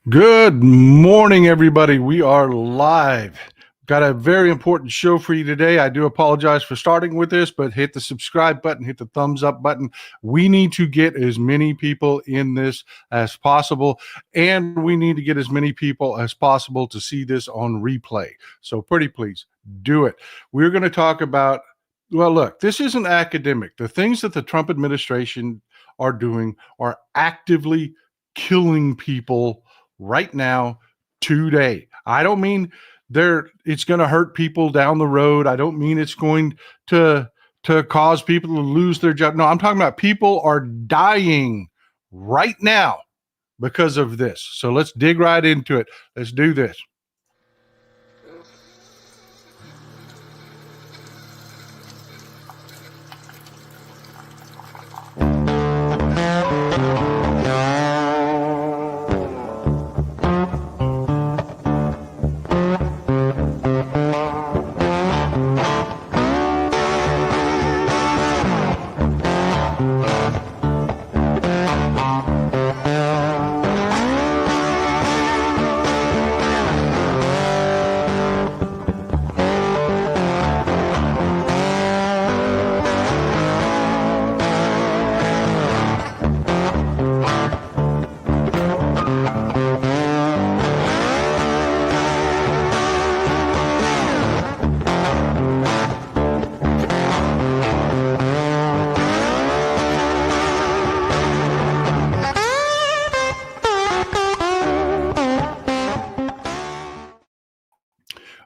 Good morning, everybody. We are live. Got a very important show for you today. I do apologize for starting with this, but hit the subscribe button, hit the thumbs up button. We need to get as many people in this as possible, and we need to get as many people as possible to see this on replay. So pretty please do it. We're going to talk about, well, look, this isn't academic. The things that the Trump administration are doing are actively killing people right now, today. I don't mean it's going to hurt people down the road. I don't mean it's going to cause people to lose their job. No, I'm talking about people are dying right now because of this. So let's dig right into it. Let's do this.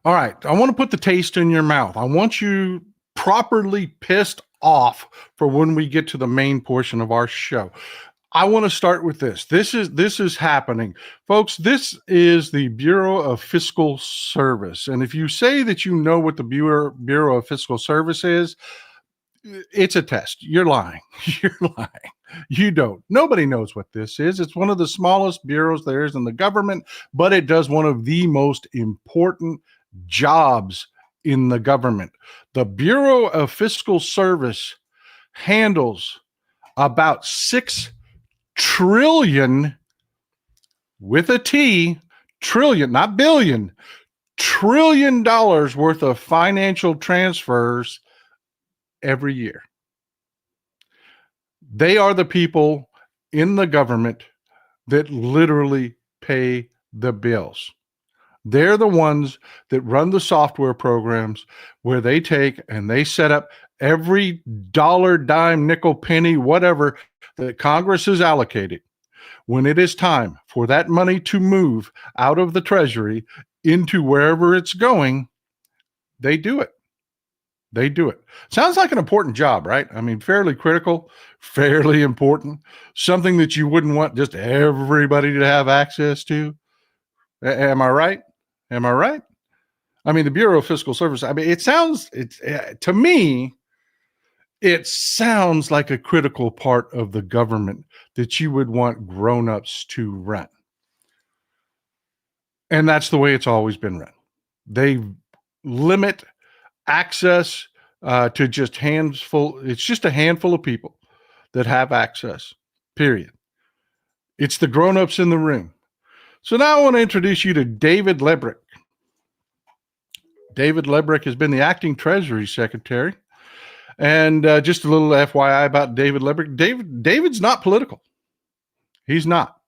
All right. I want to put the taste in your mouth. I want you properly pissed off for when we get to the main portion of our show. I want to start with this. This is happening. Folks, this is the Bureau of Fiscal Service. And if you say that you know what the Bureau of Fiscal Service is, it's a test. You're lying. You're lying. You don't. Nobody knows what this is. It's one of the smallest bureaus there is in the government, but it does one of the most important jobs in the government. The Bureau of Fiscal Service handles about 6 trillion with a T, trillion, not billion, trillion dollars worth of financial transfers every year. They are the people in the government that literally pay the bills. They're the ones that run the software programs where they take and they set up every dollar, dime, nickel, penny, whatever that Congress has allocated. When it is time for that money to move out of the Treasury into wherever it's going, they do it. They do it. Sounds like an important job, right? I mean, fairly critical, fairly important, something that you wouldn't want just everybody to have access to. Am I right? Am I right? I mean, the Bureau of Fiscal Service, I mean, to me, it sounds like a critical part of the government that you would want grown-ups to run. And that's the way it's always been run. They limit access to just handful. It's just a handful of people that have access, period. It's the grown-ups in the room. So now I want to introduce you to David Lebrick. David Lebrick has been the acting Treasury Secretary. And just a little FYI about David Lebrick. David's not political. He's not.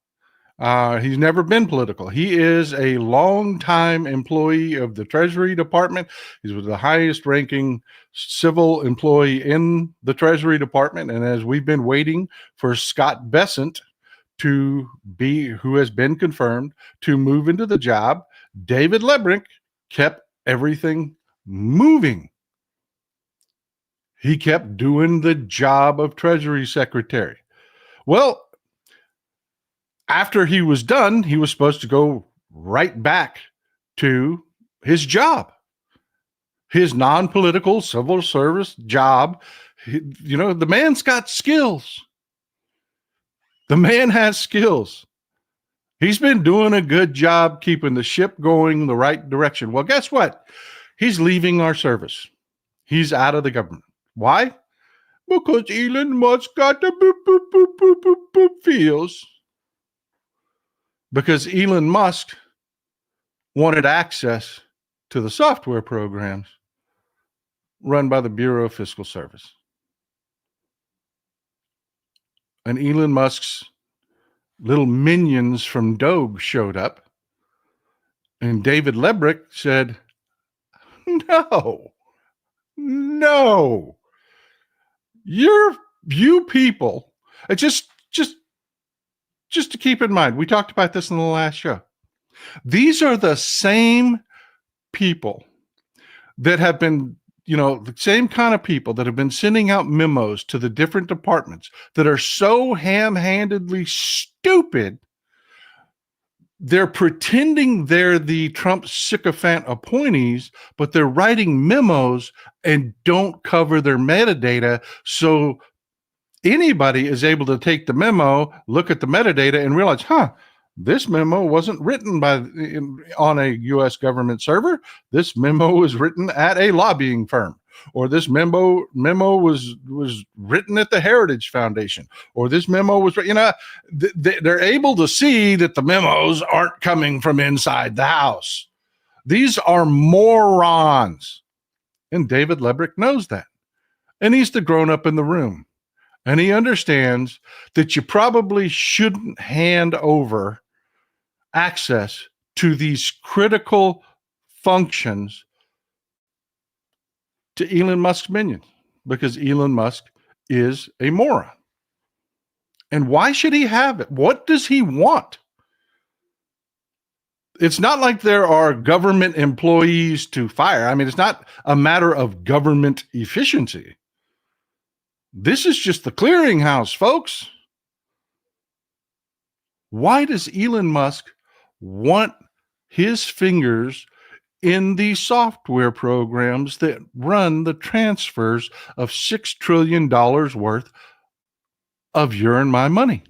He's never been political. He is a longtime employee of the Treasury Department. He's the highest ranking civil employee in the Treasury Department. And as we've been waiting for Scott Bessent who has been confirmed to move into the job, David Lebrick kept everything moving. He kept doing the job of Treasury Secretary. Well, after he was done, he was supposed to go right back to his job, his non-political civil service job. The man's got skills. The man has skills. He's been doing a good job keeping the ship going the right direction. Well, guess what? He's leaving our service. He's out of the government. Why? Because Elon Musk got the boop, boop, boop, boop, boop, boop feels. because Elon Musk wanted access to the software programs run by the Bureau of Fiscal Service. And Elon Musk's little minions from Doge showed up, and David Lebrick said, no, you people, just to keep in mind, we talked about this in the last show. These are the same people that have been, the same kind of people that have been sending out memos to the different departments that are so ham-handedly stupid. They're pretending they're the Trump sycophant appointees, but they're writing memos and don't cover their metadata. So anybody is able to take the memo, look at the metadata, and realize, this memo wasn't written on a U.S. government server. This memo was written at a lobbying firm, or this memo was written at the Heritage Foundation, or this memo was, they're able to see that the memos aren't coming from inside the house. These are morons. And David Lebrick knows that. And he's the grown-up in the room. And he understands that you probably shouldn't hand over access to these critical functions to Elon Musk's minions, because Elon Musk is a moron. And why should he have it? What does he want? It's not like there are government employees to fire. I mean, it's not a matter of government efficiency. This is just the clearinghouse, folks. Why does Elon Musk want his fingers in the software programs that run the transfers of $6 trillion worth of your and my money?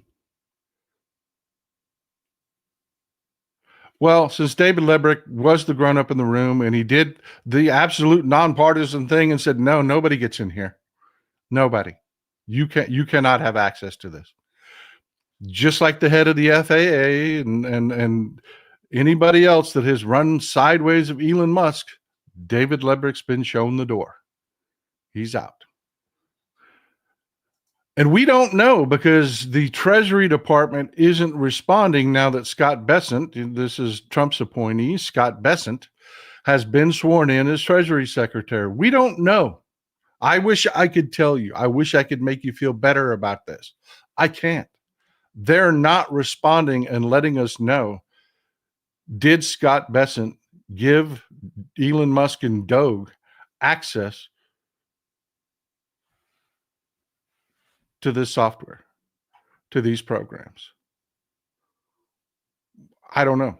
Well, since David Lebrick was the grown-up in the room and he did the absolute nonpartisan thing and said, no, nobody gets in here. Nobody. You cannot have access to this. Just like the head of the FAA and anybody else that has run sideways of Elon Musk, David Lebrick's been shown the door. He's out. And we don't know, because the Treasury Department isn't responding now that Scott Bessent, this is Trump's appointee, Scott Bessent, has been sworn in as Treasury Secretary. We don't know. I wish I could tell you. I wish I could make you feel better about this. I can't. They're not responding and letting us know. Did Scott Bessent give Elon Musk and Doge access to this software, to these programs? I don't know.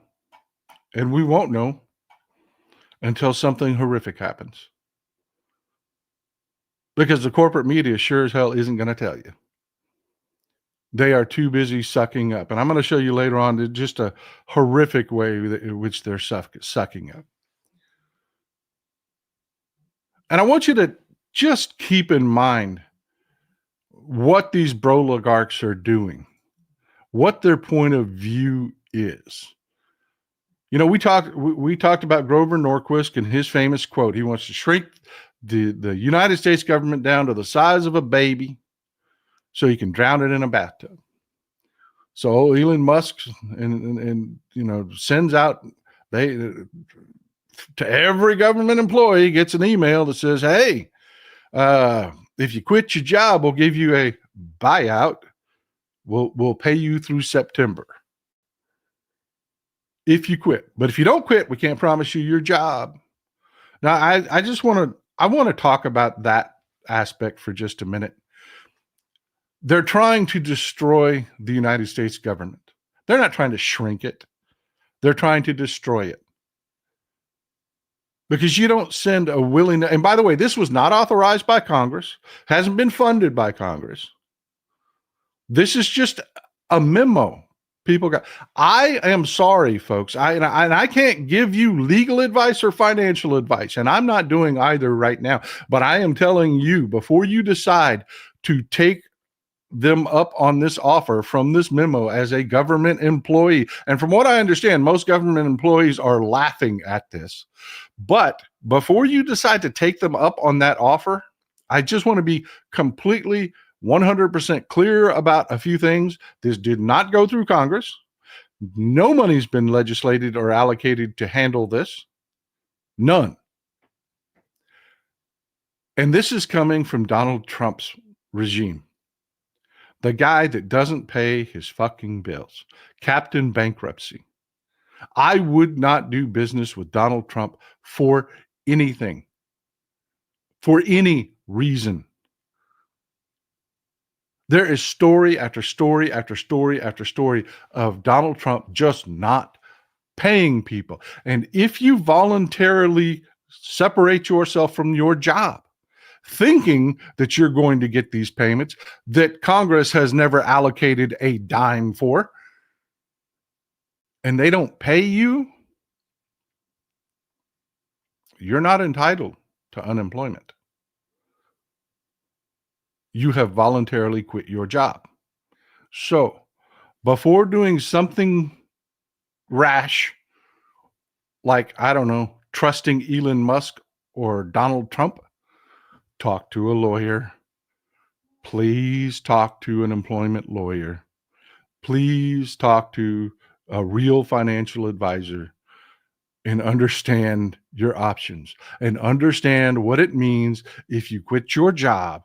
And we won't know until something horrific happens. Because the corporate media sure as hell isn't going to tell you. They are too busy sucking up. And I'm going to show you later on just a horrific way in which they're sucking up. And I want you to just keep in mind what these Broligarchs are doing, what their point of view is. We talked about Grover Norquist and his famous quote. He wants to shrink the United States government down to the size of a baby so he can drown it in a bathtub. So Elon Musk and sends out, to every government employee gets an email that says, hey, if you quit your job, we'll give you a buyout. We'll pay you through September if you quit. But if you don't quit, we can't promise you your job. Now, I want to talk about that aspect for just a minute. They're trying to destroy the United States government. They're not trying to shrink it. They're trying to destroy it. Because you don't send a willing, and by the way, this was not authorized by Congress, hasn't been funded by Congress. This is just a memo people got. I am sorry, folks. I can't give you legal advice or financial advice, and I'm not doing either right now. But I am telling you, before you decide to take them up on this offer from this memo as a government employee. And from what I understand, most government employees are laughing at this. But before you decide to take them up on that offer, I just want to be completely 100% clear about a few things. This did not go through Congress. No money's been legislated or allocated to handle this. None. And this is coming from Donald Trump's regime. The guy that doesn't pay his fucking bills. Captain Bankruptcy. I would not do business with Donald Trump for anything. For any reason. There is story after story after story after story of Donald Trump just not paying people. And if you voluntarily separate yourself from your job, thinking that you're going to get these payments that Congress has never allocated a dime for, and they don't pay you, you're not entitled to unemployment. You have voluntarily quit your job. So, before doing something rash, like, I don't know, trusting Elon Musk or Donald Trump, talk to a lawyer. Please talk to an employment lawyer. Please talk to a real financial advisor and understand your options and understand what it means if you quit your job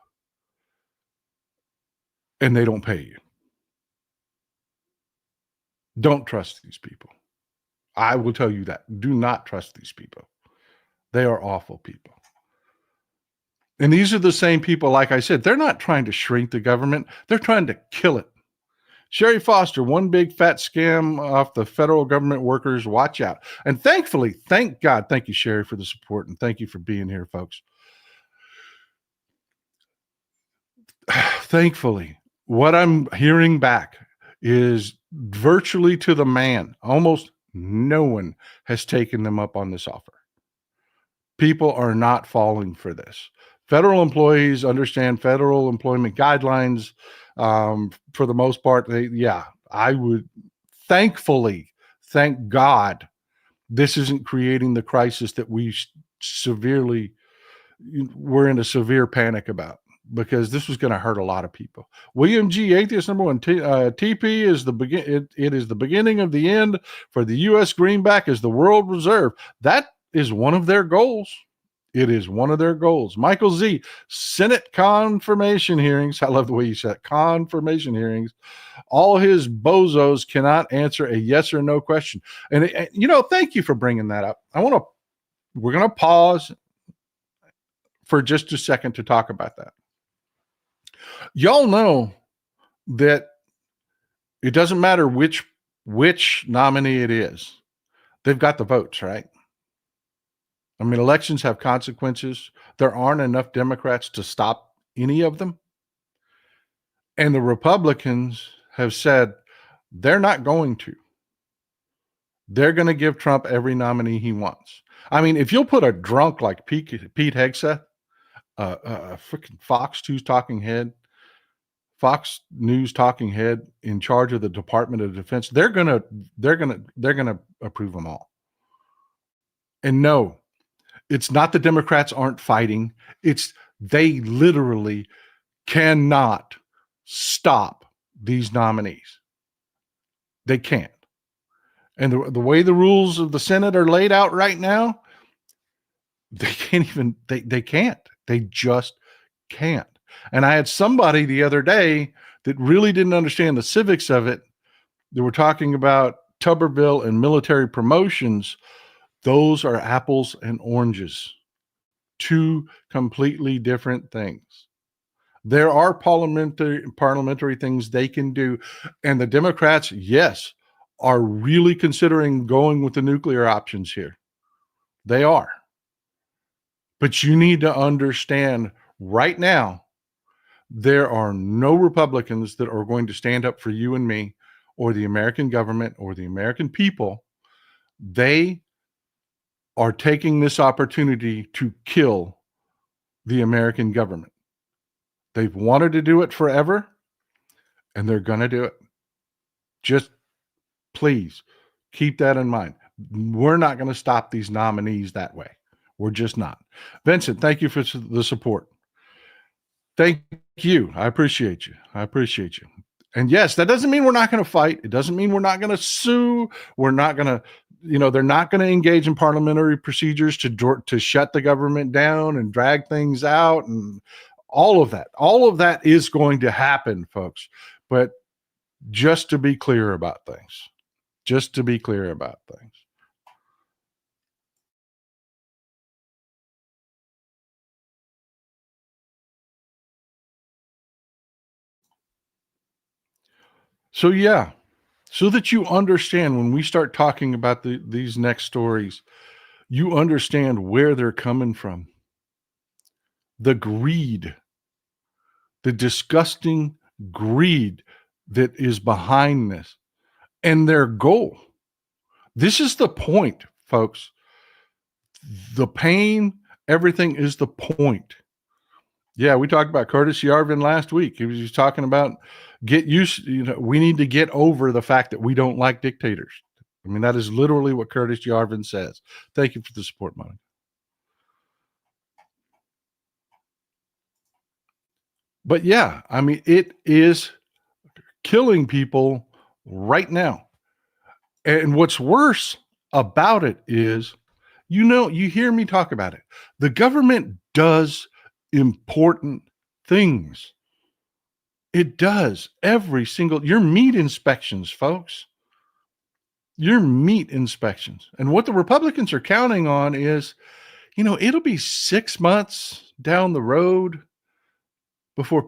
and they don't pay you. Don't trust these people. I will tell you that. Do not trust these people. They are awful people. And these are the same people, like I said, they're not trying to shrink the government. They're trying to kill it. Sherry Foster, one big fat scam off the federal government workers. Watch out. And thankfully, thank God, thank you, Sherry, for the support. And thank you for being here, folks. Thankfully, what I'm hearing back is virtually to the man, almost no one has taken them up on this offer. People are not falling for this. Federal employees understand federal employment guidelines. For the most part, I would thankfully, thank God, this isn't creating the crisis that we're in a severe panic about, because this was going to hurt a lot of people. William G. Atheist number one, TP is it is the beginning of the end for the U.S. greenback as the world reserve. That is one of their goals. It is one of their goals. Michael Z. Senate confirmation hearings. I love the way you said it. Confirmation hearings. All his bozos cannot answer a yes or no question. And thank you for bringing that up. We're going to pause for just a second to talk about that. Y'all know that it doesn't matter which nominee it is. They've got the votes, right? I mean, elections have consequences. There aren't enough Democrats to stop any of them. And the Republicans have said they're not going to. They're going to give Trump every nominee he wants. I mean, if you'll put a drunk like Pete Hegseth, a freaking Fox News talking head in charge of the Department of Defense, they're gonna approve them all. And no, it's not the Democrats aren't fighting. It's they literally cannot stop these nominees. They can't. And the way the rules of the Senate are laid out right now, they can't. They just can't. And I had somebody the other day that really didn't understand the civics of it. They were talking about Tuberville and military promotions. Those are apples and oranges. Two completely different things. There are parliamentary things they can do. And the Democrats, yes, are really considering going with the nuclear options here. They are. But you need to understand right now, there are no Republicans that are going to stand up for you and me or the American government or the American people. They are taking this opportunity to kill the American government. They've wanted to do it forever. and they're going to do it. Just please keep that in mind. We're not going to stop these nominees that way. We're just not. Vincent, thank you for the support. Thank you. I appreciate you. I appreciate you. And yes, that doesn't mean we're not going to fight. It doesn't mean we're not going to sue. We're not going to, they're not going to engage in parliamentary procedures to shut the government down and drag things out and all of that. All of that is going to happen, folks. But just to be clear about things, So yeah, so that you understand when we start talking about these next stories, you understand where they're coming from. The greed, the disgusting greed that is behind this and their goal. This is the point, folks. The pain, everything is the point. Yeah, we talked about Curtis Yarvin last week. He was talking about we need to get over the fact that we don't like dictators. I mean, that is literally what Curtis Yarvin says. Thank you for the support, Monica. But yeah, I mean, it is killing people right now. And what's worse about it is, you hear me talk about it. The government does important things. It does your meat inspections, folks. Your meat inspections. And what the Republicans are counting on is, it'll be 6 months down the road before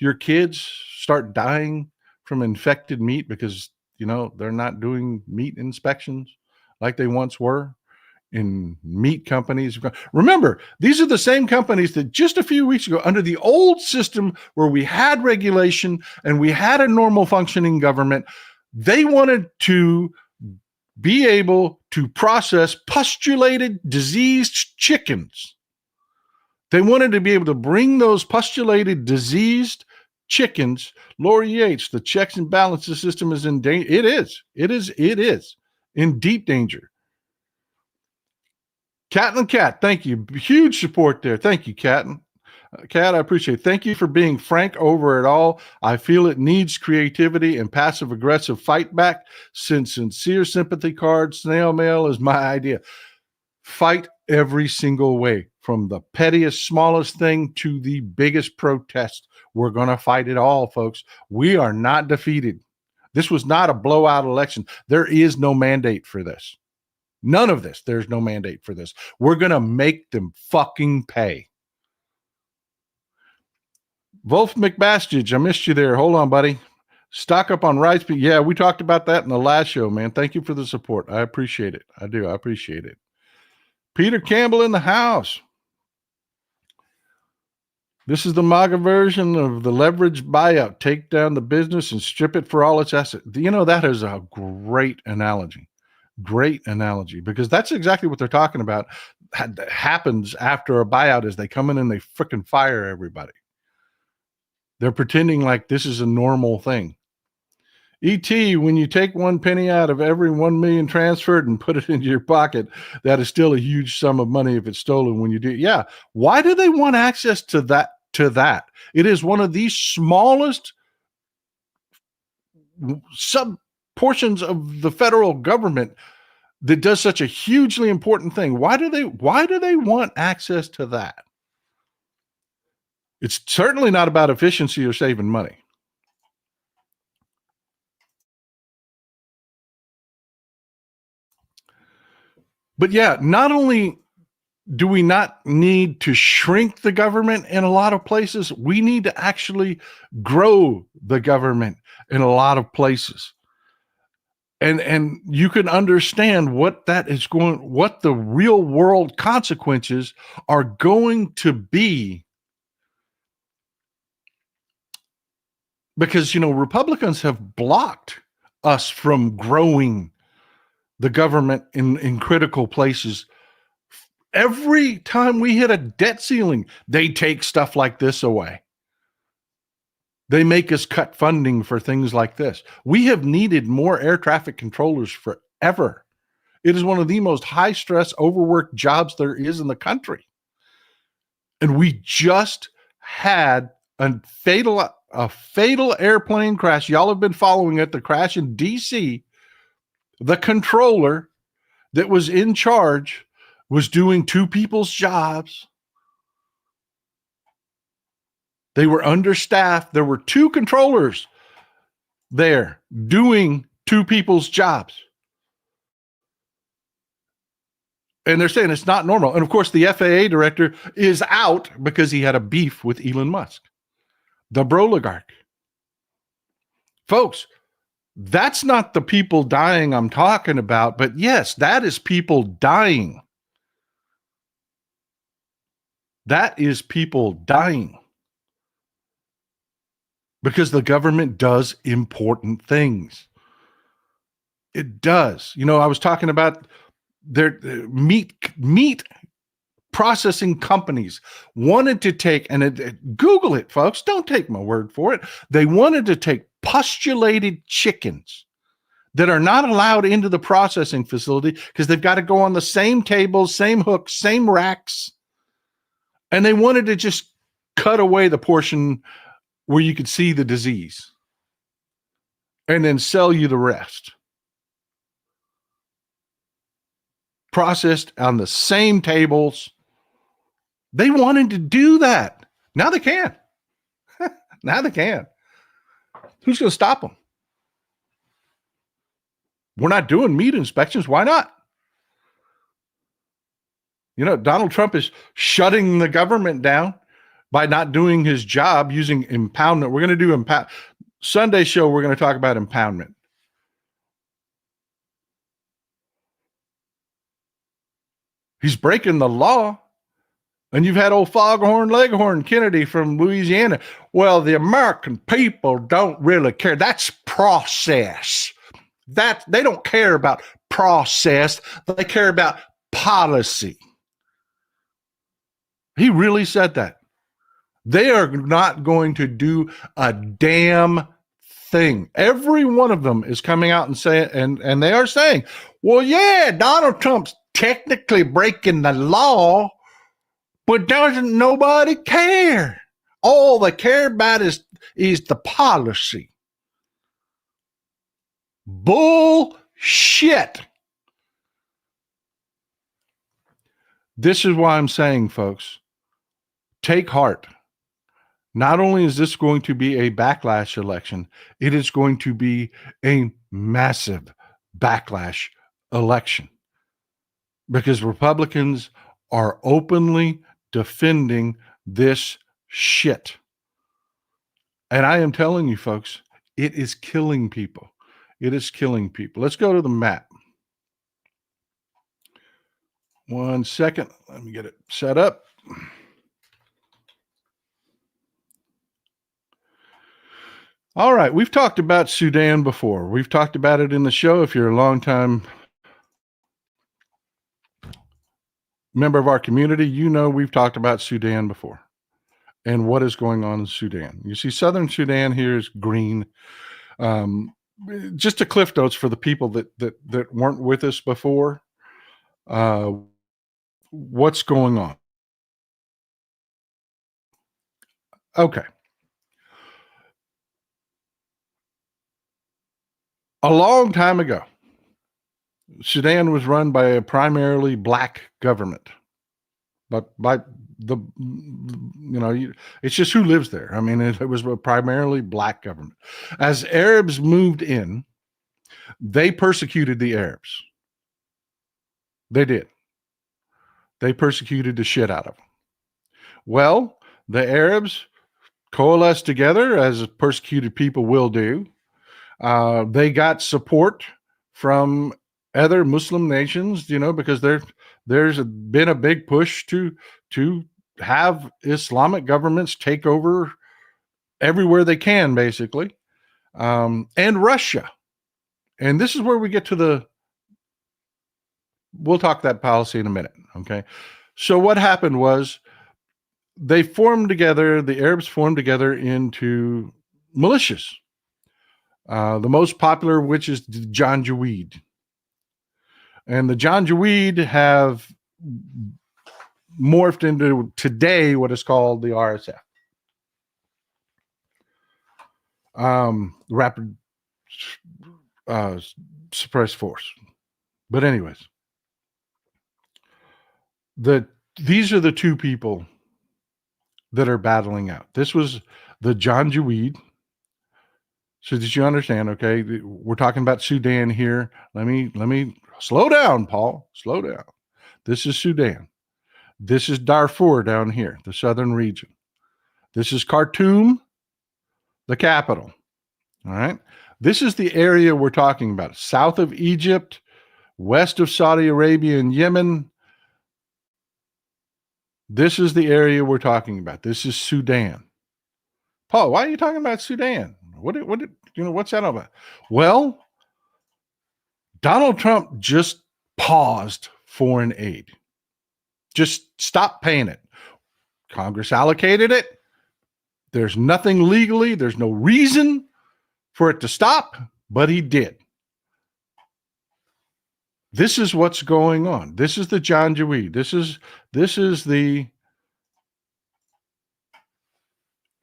your kids start dying from infected meat because, they're not doing meat inspections like they once were in meat companies. Remember, these are the same companies that just a few weeks ago, under the old system where we had regulation and we had a normal functioning government, they wanted to be able to process pustulated diseased chickens. They wanted to be able to bring those pustulated diseased chickens. Lori Yates, the checks and balances system is in danger. It is in deep danger. Catlin Cat, thank you. Huge support there. Thank you, Catlin. Cat, I appreciate it. Thank you for being frank over it all. I feel it needs creativity and passive aggressive fight back. Since sincere sympathy card snail mail is my idea. Fight every single way, from the pettiest, smallest thing to the biggest protest. We're going to fight it all, folks. We are not defeated. This was not a blowout election. There is no mandate for this. None of this. There's no mandate for this. We're going to make them fucking pay. Wolf McBastage, I missed you there. Hold on, buddy. Stock up on rice. Yeah, we talked about that in the last show, man. Thank you for the support. I appreciate it. I do. I appreciate it. Peter Campbell in the house. This is the MAGA version of the leveraged buyout. Take down the business and strip it for all its assets. That is a great analogy. Great analogy, because that's exactly what they're talking about. Happens after a buyout is they come in and they freaking fire everybody. They're pretending like this is a normal thing. E.T., when you take 1 penny out of every 1 million transferred and put it into your pocket, that is still a huge sum of money if it's stolen when you do. Yeah. Why do they want access to that? It is one of the smallest sub portions of the federal government that does such a hugely important thing. Why do they want access to that? It's certainly not about efficiency or saving money. But yeah, not only do we not need to shrink the government in a lot of places, we need to actually grow the government in a lot of places. And you can understand what the real world consequences are going to be. Because, Republicans have blocked us from growing the government in critical places. Every time we hit a debt ceiling, they take stuff like this away. They make us cut funding for things like this. We have needed more air traffic controllers forever. It is one of the most high stress, overworked jobs there is in the country. And we just had a fatal airplane crash. Y'all have been following it, the crash in DC. The controller that was in charge was doing two people's jobs. They were understaffed. There were two controllers there doing two people's jobs. And they're saying it's not normal. And of course, the FAA director is out because he had a beef with Elon Musk, the Broligarch. Folks, that's not the people dying I'm talking about, but yes, that is people dying. That is people dying. Because the government does important things. It does. You know, I was talking about their meat processing companies wanted to take, and Google it, folks. Don't take my word for it. They wanted to take postulated chickens that are not allowed into the processing facility because they've got to go on the same tables, same hooks, same racks. And they wanted to just cut away the portion where you could see the disease and then sell you the rest. Processed on the same tables. They wanted to do that. Now they can. Now they can. Who's going to stop them? We're not doing meat inspections. Why not? You know, Donald Trump is shutting the government down by not doing his job using impoundment. We're going to do Sunday show. We're going to talk about impoundment. He's breaking the law. And you've had old Foghorn Leghorn Kennedy from Louisiana. Well, the American people don't really care. That's process. That they don't care about process. They care about policy. He really said that. They are not going to do a damn thing. Every one of them is coming out and saying, and they are saying, well, yeah, Donald Trump's technically breaking the law, but doesn't nobody care? All they care about is the policy. Bullshit. This is why I'm saying, folks, take heart. Not only is this going to be a backlash election, it is going to be a massive backlash election because Republicans are openly defending this shit. And I am telling you, folks, it is killing people. It is killing people. Let's go to the map. 1 second. Let me get it set up. All right. We've talked about Sudan before. We've talked about it in the show. If you're a long-time member of our community, you know we've talked about Sudan before and what is going on in Sudan. You see southern Sudan here is green. Just a cliff notes for the people that weren't with us before. What's going on? Okay. A long time ago, Sudan was run by a primarily black government, but by it's just who lives there. I mean, it was a primarily black government. As Arabs moved in, they persecuted the Arabs. They did. They persecuted the shit out of them. Well, the Arabs coalesced together, as persecuted people will do. They got support from other Muslim nations, because there's been a big push to have Islamic governments take over everywhere they can, basically, and Russia. And this is where we get to we'll talk that policy in a minute, okay? So what happened was the Arabs formed together into militias. The most popular, which is the Janjaweed. And the Janjaweed have morphed into today what is called the RSF. Rapid Suppressed Force. But anyways, these are the two people that are battling out. This was the Janjaweed. So did you understand? Okay, we're talking about Sudan here. Let me slow down, Paul. Slow down. This is Sudan. This is Darfur down here, the southern region. This is Khartoum, the capital. All right. This is the area we're talking about. South of Egypt, west of Saudi Arabia and Yemen. This is the area we're talking about. This is Sudan. Paul, why are you talking about Sudan? What's that all about? Well, Donald Trump just paused foreign aid. Just stopped paying it. Congress allocated it. There's nothing legally, there's no reason for it to stop, but he did. This is what's going on. This is the Janjaweed. This is the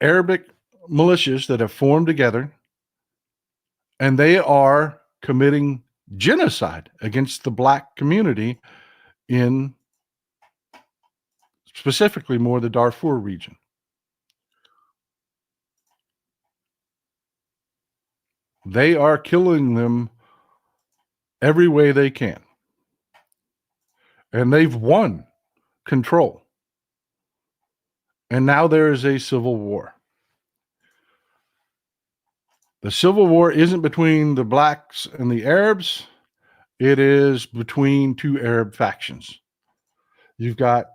Arabic militias that have formed together, and they are committing genocide against the black community in specifically more the Darfur region. They are killing them every way they can. And they've won control. And now there is a civil war. The civil war isn't between the blacks and the Arabs. It is between two Arab factions. You've got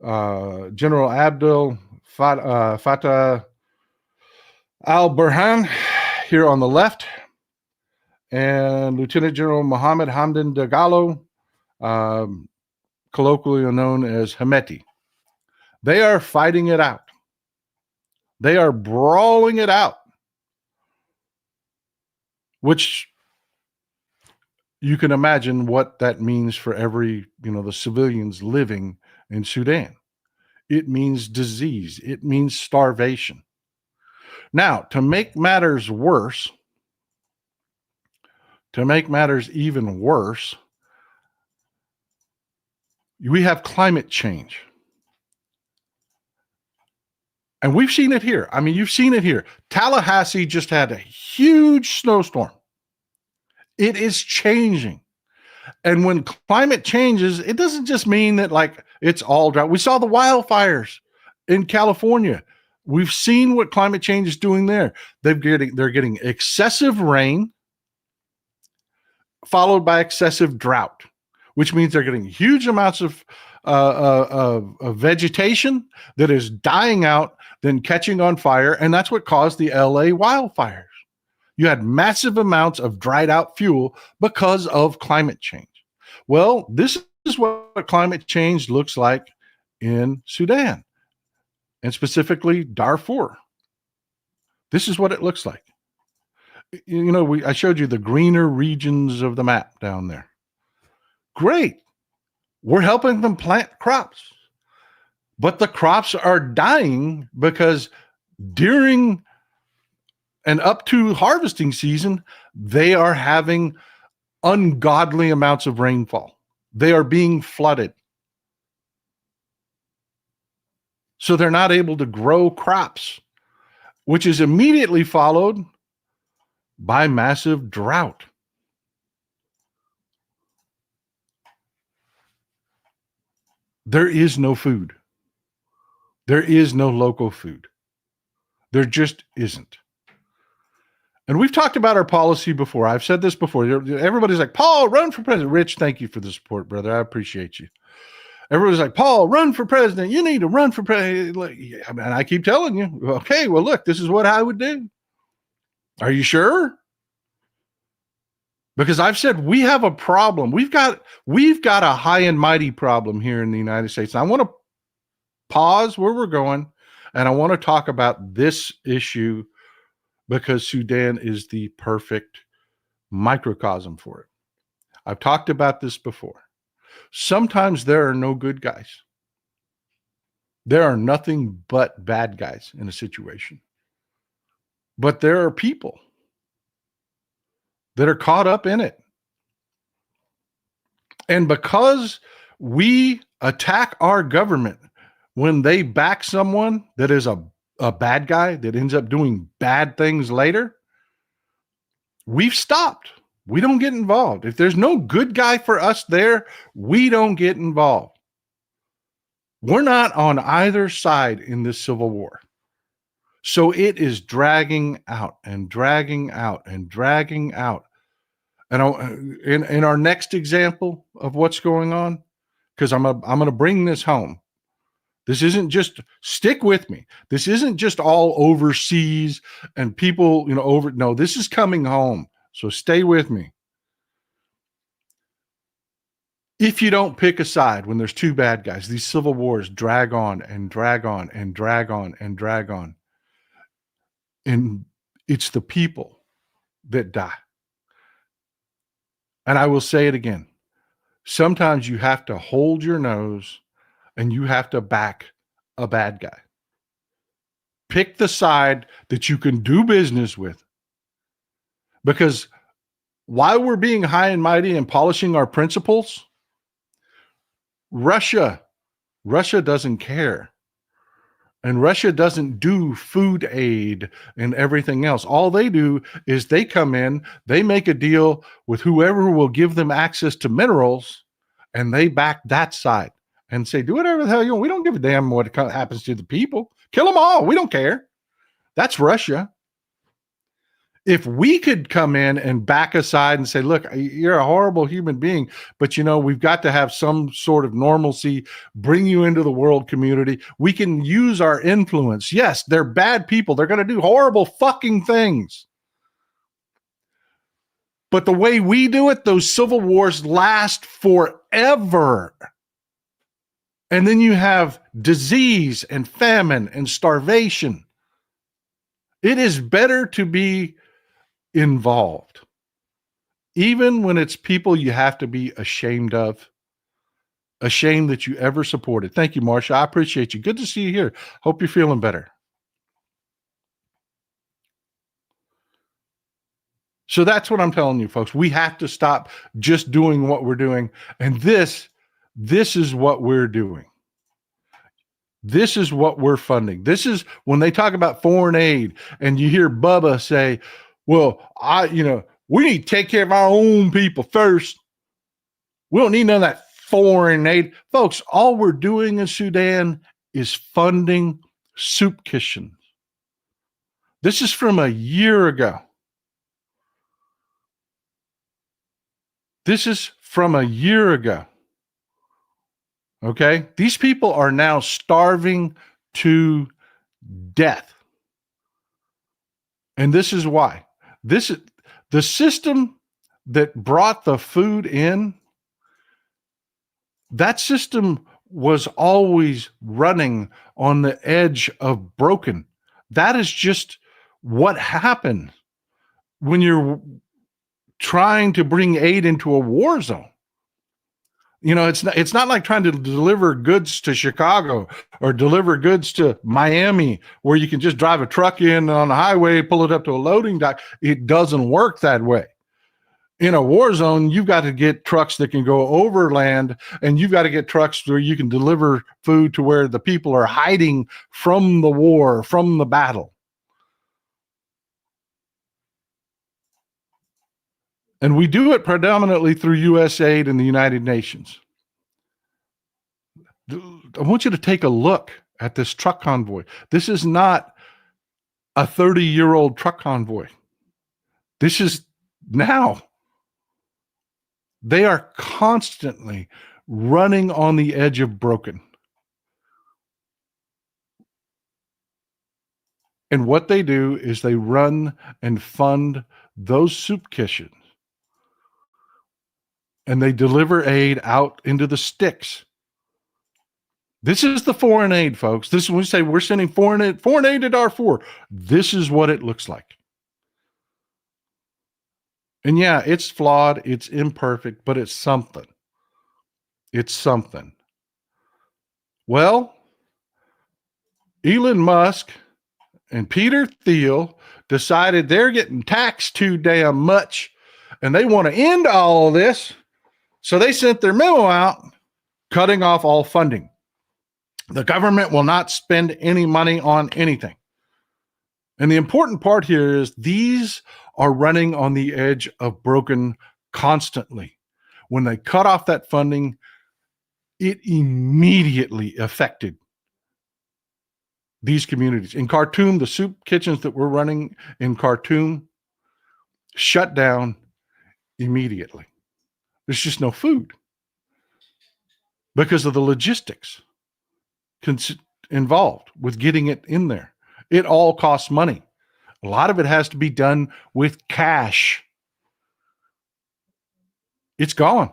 General Abdel Fattah al-Burhan here on the left, and Lieutenant General Mohammed Hamdan Dagalo, colloquially known as Hemeti. They are fighting it out. They are brawling it out, which you can imagine what that means for every, the civilians living in Sudan. It means disease. It means starvation. Now, to make matters even worse, we have climate change. And we've seen it here. I mean, you've seen it here. Tallahassee just had a huge snowstorm. It is changing. And when climate changes, it doesn't just mean that it's all drought. We saw the wildfires in California. We've seen what climate change is doing there. They're getting excessive rain followed by excessive drought, which means they're getting huge amounts of vegetation that is dying out, then catching on fire. And that's what caused the LA wildfires. You had massive amounts of dried out fuel because of climate change. Well, this is what climate change looks like in Sudan, and specifically Darfur. This is what it looks like. I showed you the greener regions of the map down there. Great. We're helping them plant crops. But the crops are dying because during and up to harvesting season, they are having ungodly amounts of rainfall. They are being flooded. So they're not able to grow crops, which is immediately followed by massive drought. There is no food. There is no local food. There just isn't. And we've talked about our policy before. I've said this before. Everybody's like, Paul, run for president. Rich, thank you for the support, brother. I appreciate you. Everybody's like, Paul, run for president. You need to run for president. And I keep telling you, okay, well, look, this is what I would do. Are you sure? Because I've said we have a problem. We've got a high and mighty problem here in the United States. And I want to pause where we're going, and I want to talk about this issue because Sudan is the perfect microcosm for it. I've talked about this before. Sometimes there are no good guys. There are nothing but bad guys in a situation. But there are people that are caught up in it. And because we attack our government when they back someone that is a bad guy that ends up doing bad things later, we've stopped. We don't get involved. If there's no good guy for us there, we don't get involved. We're not on either side in this civil war. So it is dragging out and dragging out and dragging out. And in our next example of what's going on, because I'm going to bring this home. This isn't just, stick with me. This isn't just all overseas and people, no, this is coming home. So stay with me. If you don't pick a side when there's two bad guys, these civil wars drag on and drag on and drag on and drag on. And it's the people that die. And I will say it again. Sometimes you have to hold your nose and you have to back a bad guy. Pick the side that you can do business with. Because while we're being high and mighty and polishing our principles, Russia doesn't care. And Russia doesn't do food aid and everything else. All they do is they come in, they make a deal with whoever will give them access to minerals, and they back that side and say, do whatever the hell you want. We don't give a damn what happens to the people. Kill them all. We don't care. That's Russia. If we could come in and back aside and say, look, you're a horrible human being, but we've got to have some sort of normalcy, bring you into the world community. We can use our influence. Yes, they're bad people. They're going to do horrible fucking things. But the way we do it, those civil wars last forever. And then you have disease and famine and starvation. It is better to be involved, even when it's people you have to be ashamed of, ashamed that you ever supported. Thank you, Marsha. I appreciate you. Good to see you here. Hope you're feeling better. So that's what I'm telling you, folks. We have to stop just doing what we're doing. And this is what we're doing. This is what we're funding. This is when they talk about foreign aid and you hear Bubba say, well, we need to take care of our own people first. We don't need none of that foreign aid. Folks, all we're doing in Sudan is funding soup kitchens. This is from a year ago. This is from a year ago. Okay? These people are now starving to death. And this is why. The system that brought the food in, that system was always running on the edge of broken. That is just what happened when you're trying to bring aid into a war zone. It's not like trying to deliver goods to Chicago or deliver goods to Miami where you can just drive a truck in on the highway, pull it up to a loading dock. It doesn't work that way. In a war zone, you've got to get trucks that can go overland, and you've got to get trucks where you can deliver food to where the people are hiding from the war, from the battle. And we do it predominantly through U.S. aid and the United Nations. I want you to take a look at this truck convoy. This is not a 30-year-old truck convoy. This is now. They are constantly running on the edge of broken. And what they do is they run and fund those soup kitchens. And they deliver aid out into the sticks. This is the foreign aid, folks. This is when we say we're sending foreign aid to Darfur. This is what it looks like. And yeah, it's flawed, it's imperfect, but it's something. It's something. Well, Elon Musk and Peter Thiel decided they're getting taxed too damn much and they want to end all of this. So they sent their memo out cutting off all funding. The government will not spend any money on anything. And the important part here is these are running on the edge of broken constantly. When they cut off that funding, it immediately affected these communities. In Khartoum, the soup kitchens that were running in Khartoum shut down immediately. There's just no food because of the logistics involved with getting it in there. It all costs money. A lot of it has to be done with cash. It's gone.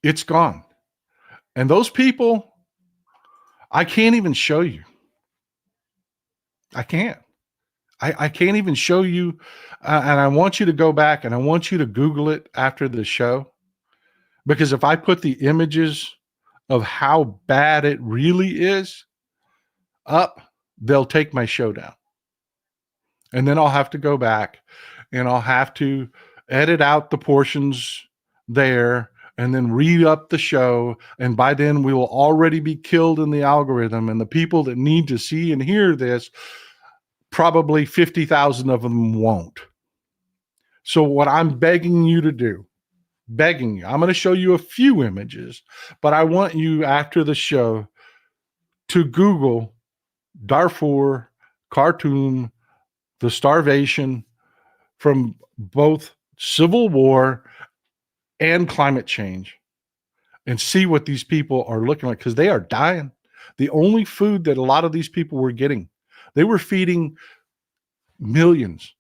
It's gone. And those people, I can't even show you. I can't. I can't even show you. And I want you to go back and I want you to Google it after the show. Because if I put the images of how bad it really is up, they'll take my show down. And then I'll have to go back and I'll have to edit out the portions there and then read up the show. And by then we will already be killed in the algorithm. And the people that need to see and hear this, probably 50,000 of them won't. So what I'm begging you to do, begging you, I'm going to show you a few images, but I want you after the show to Google Darfur, Khartoum, the starvation from both civil war and climate change, and see what these people are looking like, because they are dying. The only food that a lot of these people were getting, they were feeding millions,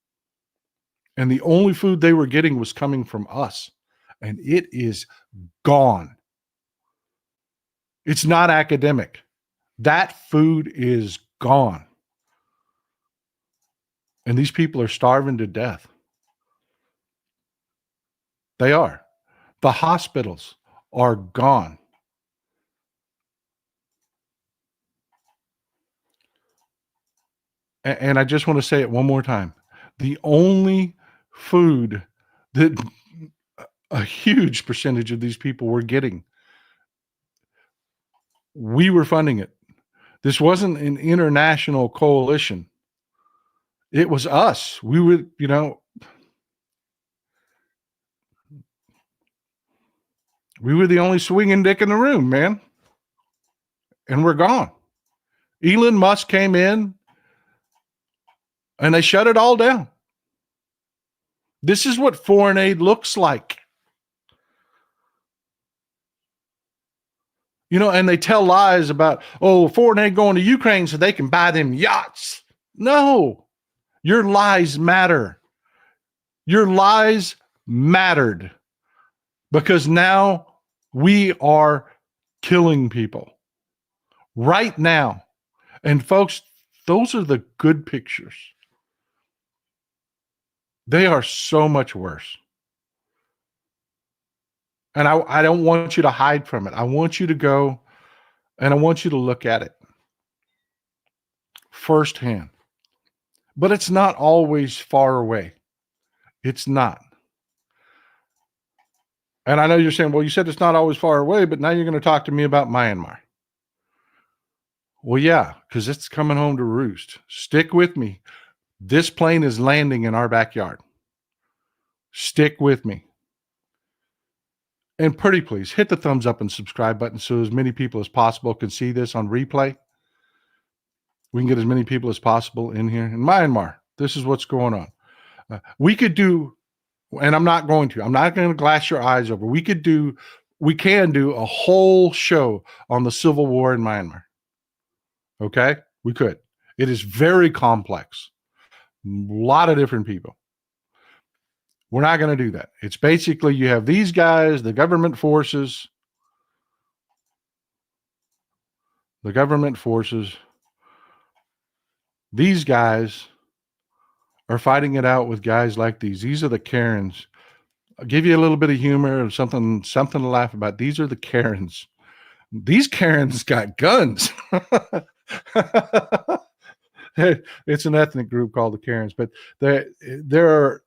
and the only food they were getting was coming from us, and it is gone. It's not academic. That food is gone. And these people are starving to death. They are. The hospitals are gone. And I just want to say it one more time. The only food that a huge percentage of these people were getting, we were funding it. This wasn't an international coalition. It was us. We were, we were the only swinging dick in the room, man. And we're gone. Elon Musk came in and they shut it all down. This is what foreign aid looks like. And they tell lies about, foreign aid going to Ukraine so they can buy them yachts. No, your lies matter. Your lies mattered because now we are killing people right now. And folks, those are the good pictures. They are so much worse. And I don't want you to hide from it. I want you to go and I want you to look at it firsthand. But it's not always far away. It's not. And I know you're saying, well, you said it's not always far away, but now you're going to talk to me about Myanmar. Well, yeah, because it's coming home to roost. Stick with me. This plane is landing in our backyard. Stick with me. And pretty please hit the thumbs up and subscribe button so as many people as possible can see this on replay. We can get as many people as possible in here. In Myanmar, this is what's going on. We could do, and I'm not going to glass your eyes over. We can do a whole show on the civil war in Myanmar. Okay? We could. It is very complex. A lot of different people. We're not going to do that. It's basically you have these guys, the government forces. These guys are fighting it out with guys like these. These are the Karens. I'll give you a little bit of humor or something to laugh about. These are the Karens. These Karens got guns. It's an ethnic group called the Karens, but there are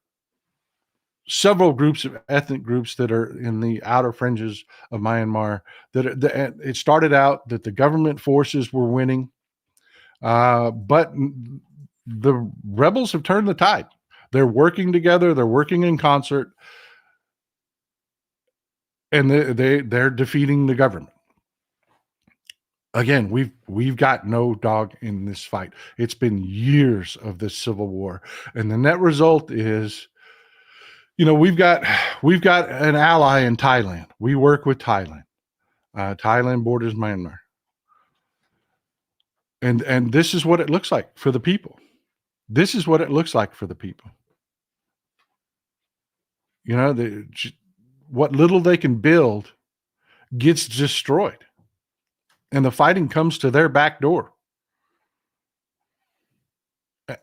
several groups of ethnic groups that are in the outer fringes of Myanmar. It started out that the government forces were winning, but the rebels have turned the tide. They're working together. They're working in concert, and they're defeating the government. Again, we've got no dog in this fight. It's been years of this civil war, and the net result is, we've got an ally in Thailand. We work with Thailand. Thailand borders Myanmar, and this is what it looks like for the people. This is what it looks like for the people. What little they can build gets destroyed. And the fighting comes to their back door.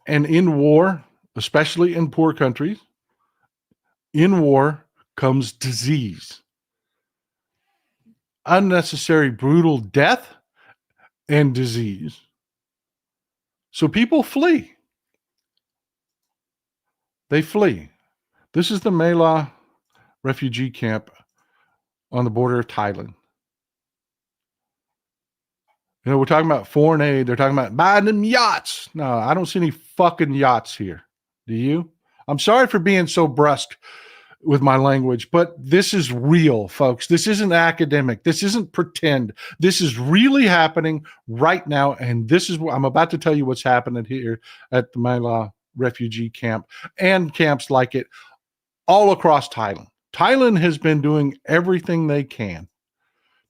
And in war, especially in poor countries, in war comes disease, unnecessary, brutal death, and disease. So people flee. They flee. This is the Mela refugee camp on the border of Thailand. We're talking about foreign aid. They're talking about buying them yachts. No, I don't see any fucking yachts here. Do you? I'm sorry for being so brusque with my language, but this is real, folks. This isn't academic. This isn't pretend. This is really happening right now. And this is what I'm about to tell you what's happening here at the Mela refugee camp and camps like it all across Thailand. Thailand has been doing everything they can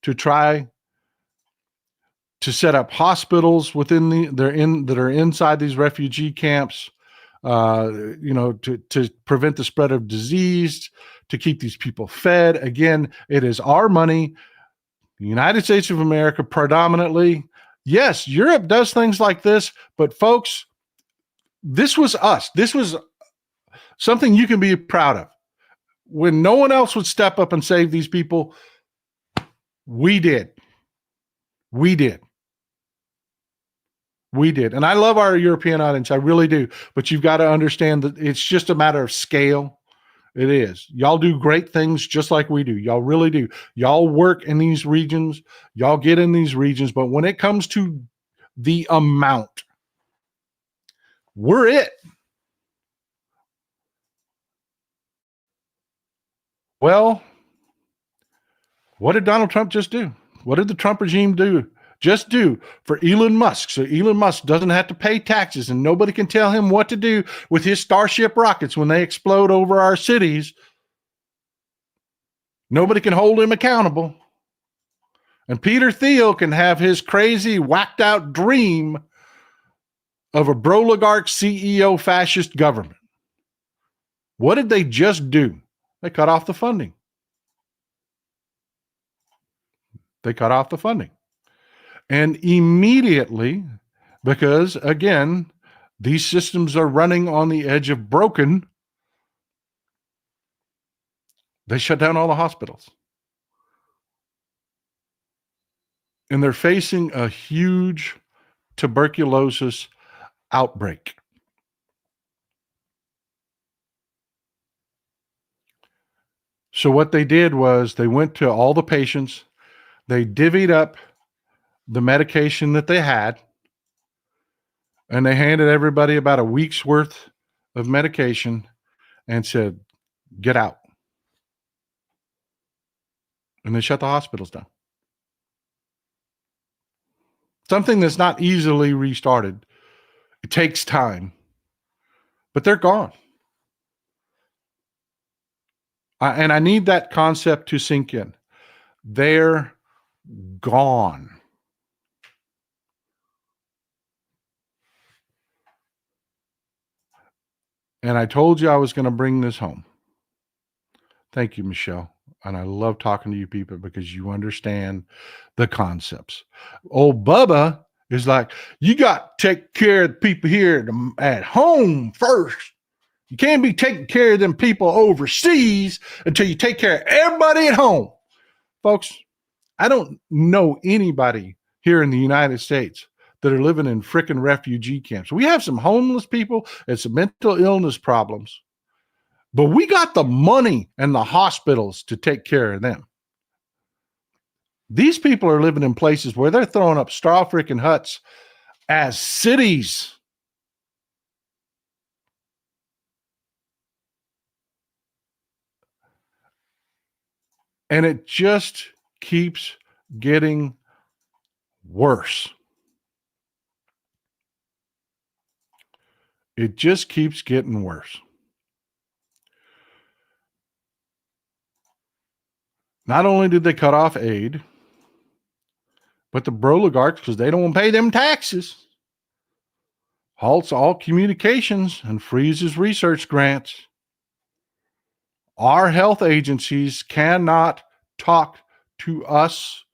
to try to set up hospitals that are inside these refugee camps, to prevent the spread of disease, to keep these people fed. Again, it is our money, the United States of America predominantly. Yes, Europe does things like this, but folks, this was us. This was something you can be proud of. When no one else would step up and save these people, we did. We did. We did. And I love our European audience. I really do. But you've got to understand that it's just a matter of scale. It is. Y'all do great things just like we do. Y'all really do. Y'all work in these regions. Y'all get in these regions. But when it comes to the amount, we're it. Well, what did Donald Trump just do? What did the Trump regime do? Just do for Elon Musk, so Elon Musk doesn't have to pay taxes and nobody can tell him what to do with his Starship rockets when they explode over our cities. Nobody can hold him accountable. And Peter Thiel can have his crazy, whacked out dream of a Broligarch CEO fascist government. What did they just do? They cut off the funding. They cut off the funding. And immediately, because again, these systems are running on the edge of broken, they shut down all the hospitals. And they're facing a huge tuberculosis outbreak. So what they did was they went to all the patients, they divvied up the medication that they had, and they handed everybody about a week's worth of medication and said, get out. And they shut the hospitals down. Something that's not easily restarted. It takes time, but they're gone. And I need that concept to sink in. They're gone. And I told you I was going to bring this home. Thank you, Michelle. And I love talking to you people because you understand the concepts. Old Bubba is like, you got to take care of the people here at home first. You can't be taking care of them people overseas until you take care of everybody at home. Folks, I don't know anybody here in the United States that are living in frickin' refugee camps. We have some homeless people and some mental illness problems, but we got the money and the hospitals to take care of them. These people are living in places where they're throwing up straw frickin' huts as cities. And it just keeps getting worse. It just keeps getting worse. Not only did they cut off aid, but the Broligarchs, because they don't want to pay them taxes, halts all communications and freezes research grants. Our health agencies cannot talk to us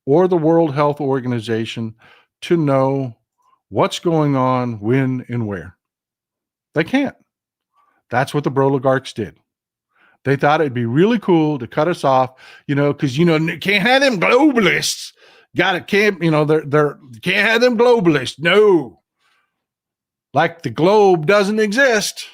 or the World Health Organization to know what's going on, when, and where. They can't. That's what the Broligarchs did. They thought it'd be really cool to cut us off, because can't have them globalists. Can't have them globalists. No. Like the globe doesn't exist.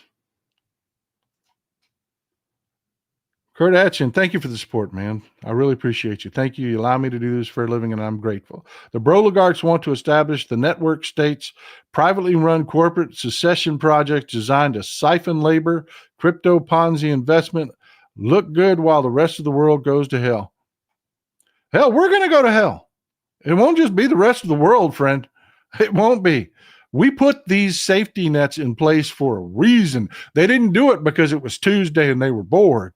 Kurt Atchin, thank you for the support, man. I really appreciate you. Thank you. You allow me to do this for a living, and I'm grateful. The Broligarchs want to establish the network states, privately run corporate secession projects designed to siphon labor, crypto Ponzi investment, look good while the rest of the world goes to hell. Hell, we're going to go to hell. It won't just be the rest of the world, friend. It won't be. We put these safety nets in place for a reason. They didn't do it because it was Tuesday and they were bored.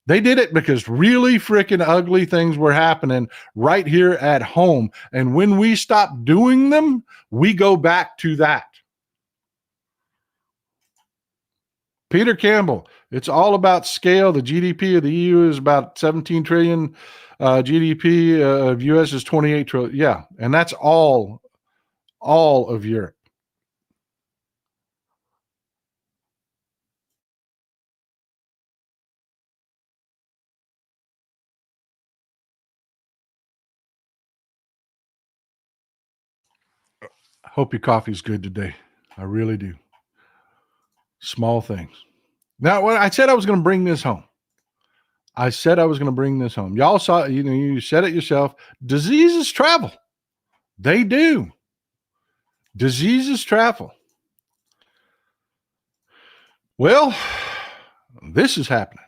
They did it because really freaking ugly things were happening right here at home. And when we stop doing them, we go back to that. Peter Campbell, it's all about scale. The GDP of the EU is about 17 trillion. GDP of US is 28 trillion. Yeah, and that's all of Europe. I hope your coffee's good today. I really do. Small things. Now, when I said I was going to bring this home, Y'all saw, you said it yourself. Diseases travel. They do. Diseases travel. Well, this is happening.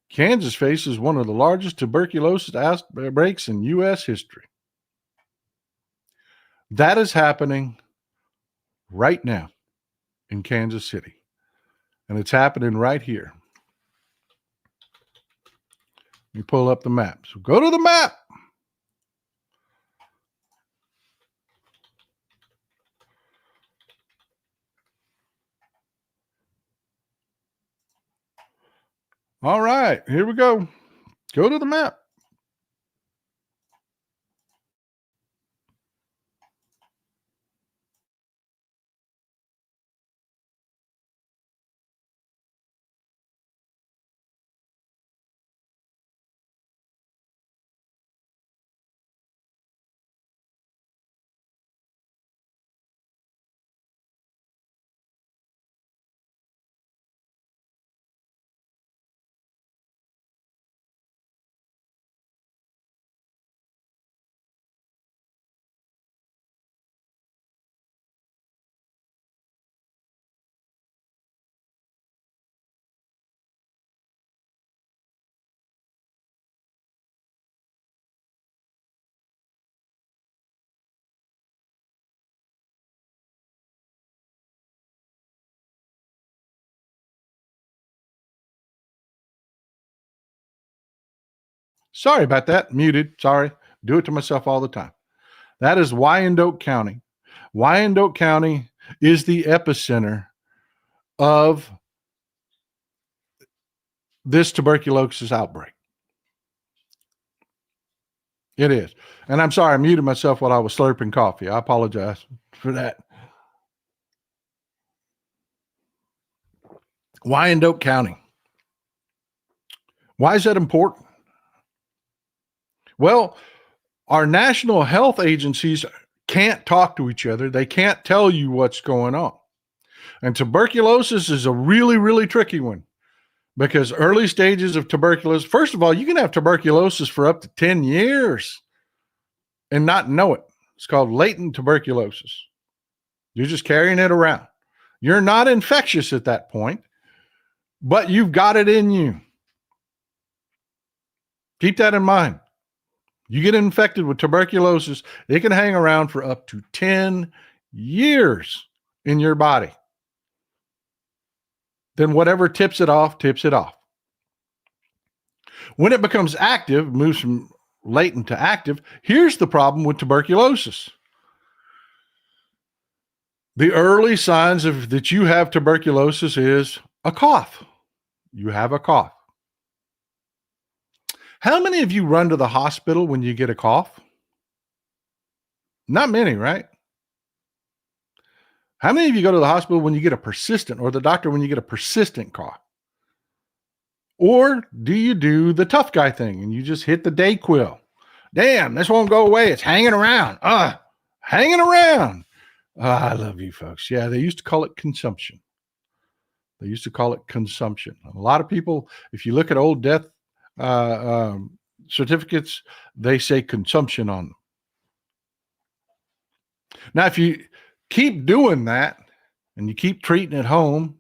Kansas faces one of the largest tuberculosis outbreaks in U.S. history. That is happening right now in Kansas City. And it's happening right here. Let me pull up the map. So go to the map. All right, here we go. Go to the map. Sorry about that. Muted. Sorry. Do it to myself all the time. That is Wyandotte County. Wyandotte County is the epicenter of this tuberculosis outbreak. It is. And I'm sorry, I muted myself while I was slurping coffee. I apologize for that. Wyandotte County. Why is that important? Well, our national health agencies can't talk to each other. They can't tell you what's going on. And tuberculosis is a really, really tricky one because early stages of tuberculosis, first of all, you can have tuberculosis for up to 10 years and not know it. It's called latent tuberculosis. You're just carrying it around. You're not infectious at that point, but you've got it in you. Keep that in mind. You get infected with tuberculosis, it can hang around for up to 10 years in your body. Then whatever tips it off, tips it off. When it becomes active, moves from latent to active, here's the problem with tuberculosis. The early signs of that you have tuberculosis is a cough. You have a cough. How many of you run to the hospital when you get a cough? Not many, right? How many of you go to the hospital when you get a persistent, or the doctor when you get a persistent cough? Or do you do the tough guy thing and you just hit the Dayquil? Damn, this won't go away. It's hanging around. Hanging around. I love you folks. Yeah, they used to call it consumption. A lot of people, if you look at old death certificates, they say consumption on them. Now, if you keep doing that and you keep treating it home,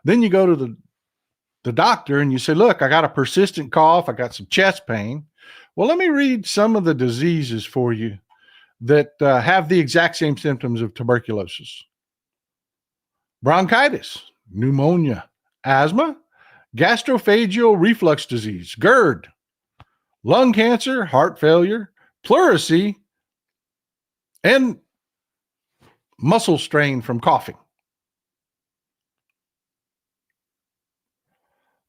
then you go to the doctor and you say, look, I got a persistent cough. I got some chest pain. Well, let me read some of the diseases for you that have the exact same symptoms of tuberculosis. Bronchitis, pneumonia, asthma, gastroesophageal reflux disease, GERD, lung cancer, heart failure, pleurisy, and muscle strain from coughing.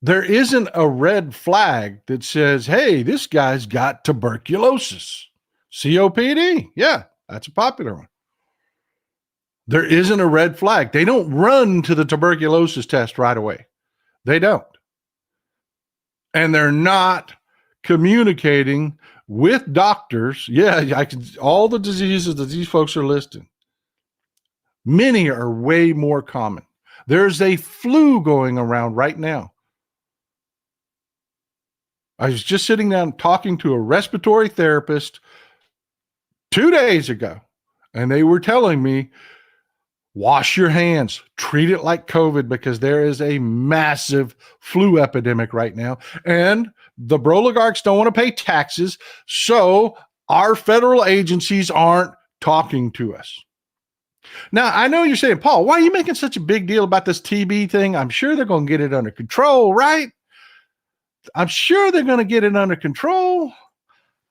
There isn't a red flag that says, hey, this guy's got tuberculosis. COPD. Yeah, that's a popular one. There isn't a red flag. They don't run to the tuberculosis test right away. They don't. And they're not communicating with doctors. Yeah, all the diseases that these folks are listing. Many are way more common. There's a flu going around right now. I was just sitting down talking to a respiratory therapist 2 days ago, and they were telling me, wash your hands, treat it like COVID, because there is a massive flu epidemic right now. And the Broligarchs don't want to pay taxes, so our federal agencies aren't talking to us. Now, I know you're saying, Paul, why are you making such a big deal about this TB thing? I'm sure they're going to get it under control, right? I'm sure they're going to get it under control.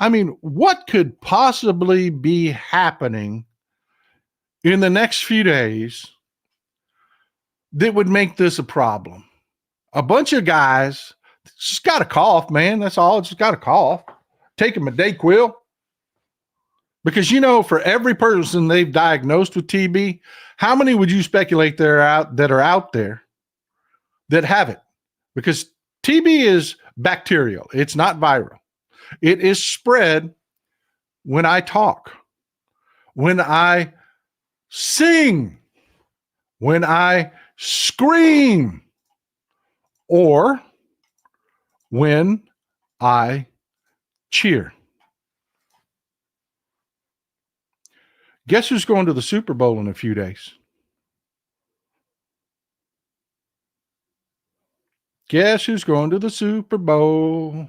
I mean, what could possibly be happening in the next few days that would make this a problem? A bunch of guys just got a cough, man. That's all. Just got a cough. Take them a Dayquil. Because, for every person they've diagnosed with TB, how many would you speculate that are out there that have it? Because TB is bacterial. It's not viral. It is spread when I talk, when I sing, when I scream, or when I cheer. Guess who's going to the Super Bowl in a few days? Guess who's going to the Super Bowl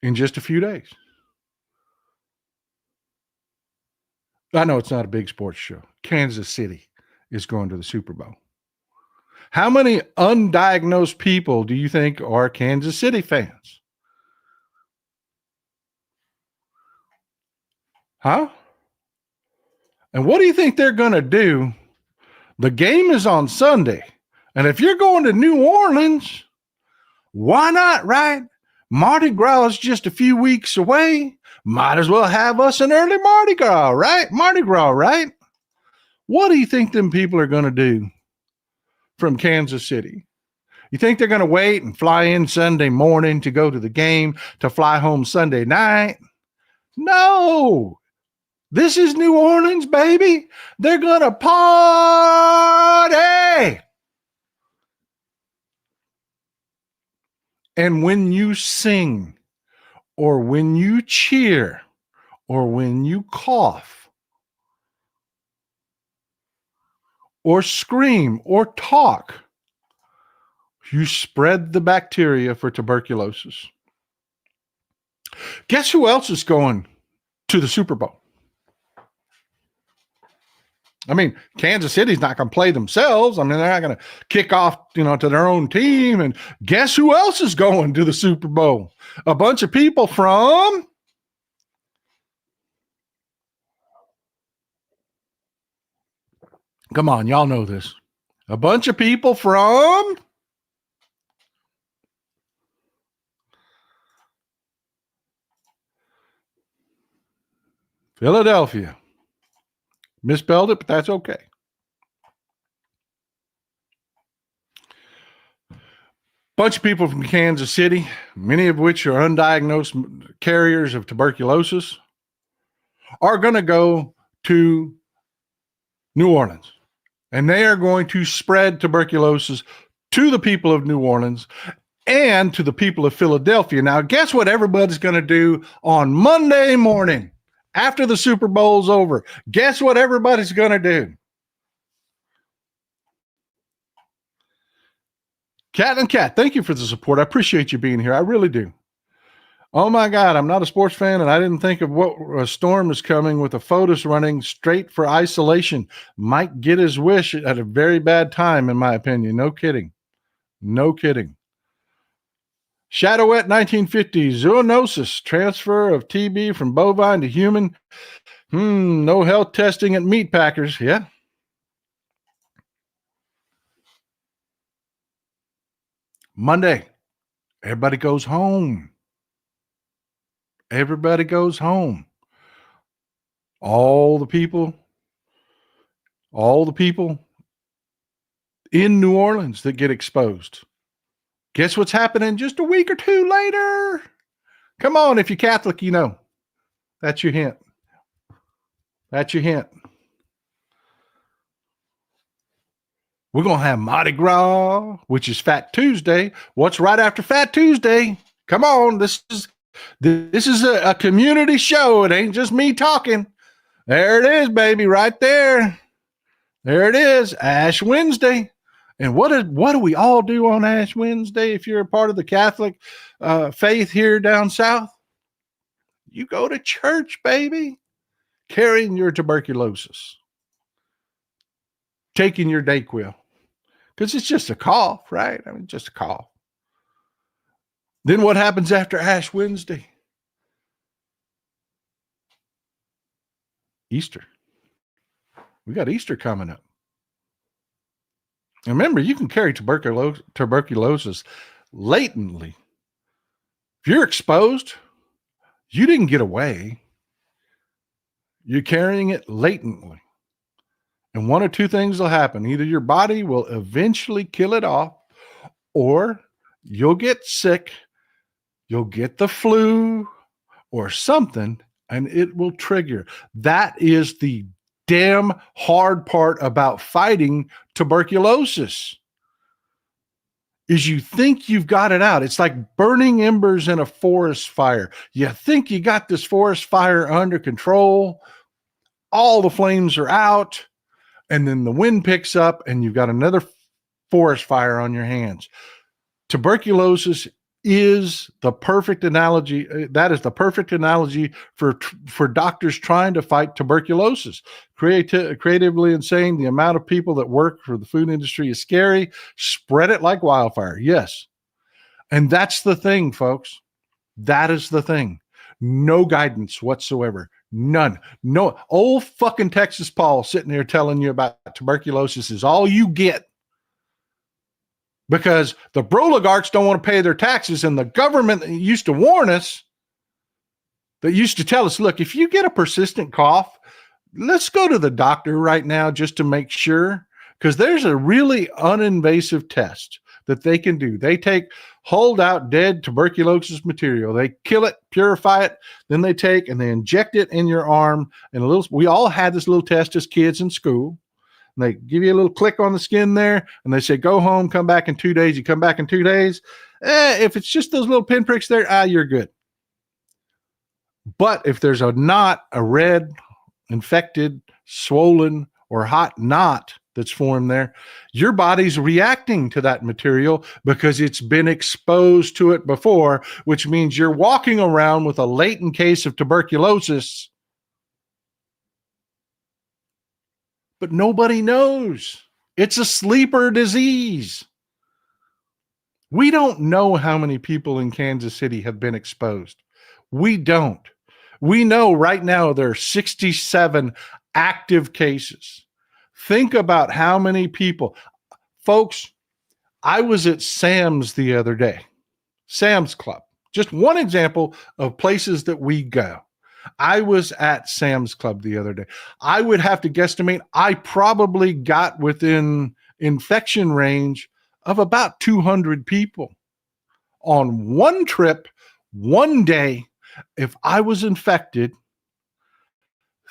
in just a few days? I know it's not a big sports show. Kansas City is going to the Super Bowl. How many undiagnosed people do you think are Kansas City fans? Huh? And what do you think they're going to do? The game is on Sunday. And if you're going to New Orleans, why not, right? Mardi Gras is just a few weeks away. Might as well have us an early Mardi Gras, right? What do you think them people are going to do? from Kansas City. You think they're going to wait and fly in Sunday morning to go to the game to fly home Sunday night? No. This is New Orleans, baby. They're going to party. And when you sing, or when you cheer, or when you cough, or scream, or talk, you spread the bacteria for tuberculosis. Guess who else is going to the Super Bowl? I mean, Kansas City's not going to play themselves. I mean, they're not going to kick off, to their own team. And guess who else is going to the Super Bowl? A bunch of people from come on, y'all know this. A bunch of people from Philadelphia. Misspelled it, but that's okay. Bunch of people from Kansas City, many of which are undiagnosed carriers of tuberculosis, are going to go to New Orleans. And they are going to spread tuberculosis to the people of New Orleans and to the people of Philadelphia. Now, guess what everybody's going to do on Monday morning after the Super Bowl's over? Guess what everybody's going to do? Cat and Cat, thank you for the support. I appreciate you being here. I really do. Oh my God, I'm not a sports fan, and I didn't think of what a storm is coming with the photos running straight for isolation. Might get his wish at a very bad time, in my opinion. No kidding. No kidding. Shadowette 1950, zoonosis, transfer of TB from bovine to human. No health testing at meat packers. Yeah. Monday, everybody goes home. Everybody goes home. All the people in New Orleans that get exposed. Guess what's happening just a week or two later? Come on, if you're Catholic, you know. That's your hint. That's your hint. We're going to have Mardi Gras, which is Fat Tuesday. What's right after Fat Tuesday? Come on, this is a community show. It ain't just me talking. There it is, baby, right there. There it is, Ash Wednesday. And what do we all do on Ash Wednesday if you're a part of the Catholic faith here down south? You go to church, baby, carrying your tuberculosis, taking your Dayquil, because it's just a cough, right? I mean, just a cough. Then what happens after Ash Wednesday? Easter. We got Easter coming up. And remember, you can carry tuberculosis latently. If you're exposed, you didn't get away. You're carrying it latently. And one or two things will happen. Either your body will eventually kill it off, or you'll get sick, you'll get the flu or something, and it will trigger. That is the damn hard part about fighting tuberculosis, is you think you've got it out. It's like burning embers in a forest fire. You think you got this forest fire under control. All the flames are out, and then the wind picks up and you've got another forest fire on your hands. Tuberculosis is the perfect analogy. That is the perfect analogy for doctors trying to fight tuberculosis. Creatively and saying the amount of people that work for the food industry is scary. Spread it like wildfire. Yes. And that's the thing, folks. That is the thing. No guidance whatsoever. None. No. Old fucking Texas Paul sitting there telling you about tuberculosis is all you get. Because the Broligarchs don't want to pay their taxes, and the government that used to warn us, that used to tell us, look, if you get a persistent cough, let's go to the doctor right now just to make sure because there's a really uninvasive test that they can do. They take hold out dead tuberculosis material, they kill it, purify it, then they take and they inject it in your arm. And a little, we all had this little test as kids in school. And they give you a little click on the skin there, and they say, go home, come back in 2 days. You come back in 2 days. If it's just those little pinpricks there, you're good. But if there's a red, infected, swollen, or hot knot that's formed there, your body's reacting to that material because it's been exposed to it before, which means you're walking around with a latent case of tuberculosis, but nobody knows. It's a sleeper disease. We don't know how many people in Kansas City have been exposed. We don't. We know right now there are 67 active cases. Think about how many people. Folks, I was at Sam's the other day. Sam's Club. Just one example of places that we go. I was at Sam's Club the other day. I would have to guesstimate I probably got within infection range of about 200 people on one trip, one day. If I was infected,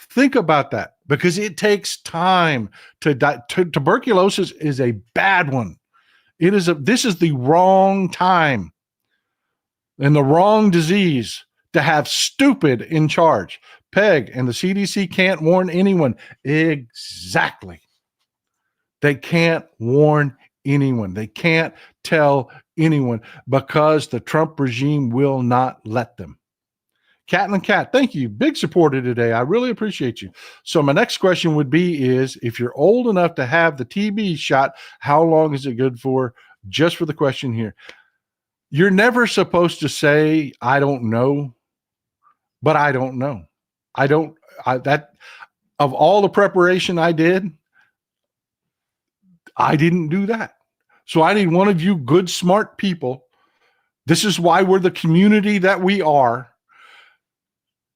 think about that, because it takes time to die. Tuberculosis is a bad one. This is the wrong time and the wrong disease to have stupid in charge. Peg and the CDC can't warn anyone. Exactly. They can't warn anyone. They can't tell anyone because the Trump regime will not let them. Catlin Cat, thank you. Big supporter today. I really appreciate you. So my next question would be if you're old enough to have the TB shot, how long is it good for? Just for the question here. You're never supposed to say, I don't know, but I don't know. Of all the preparation I did, I didn't do that. So I need one of you good, smart people. This is why we're the community that we are,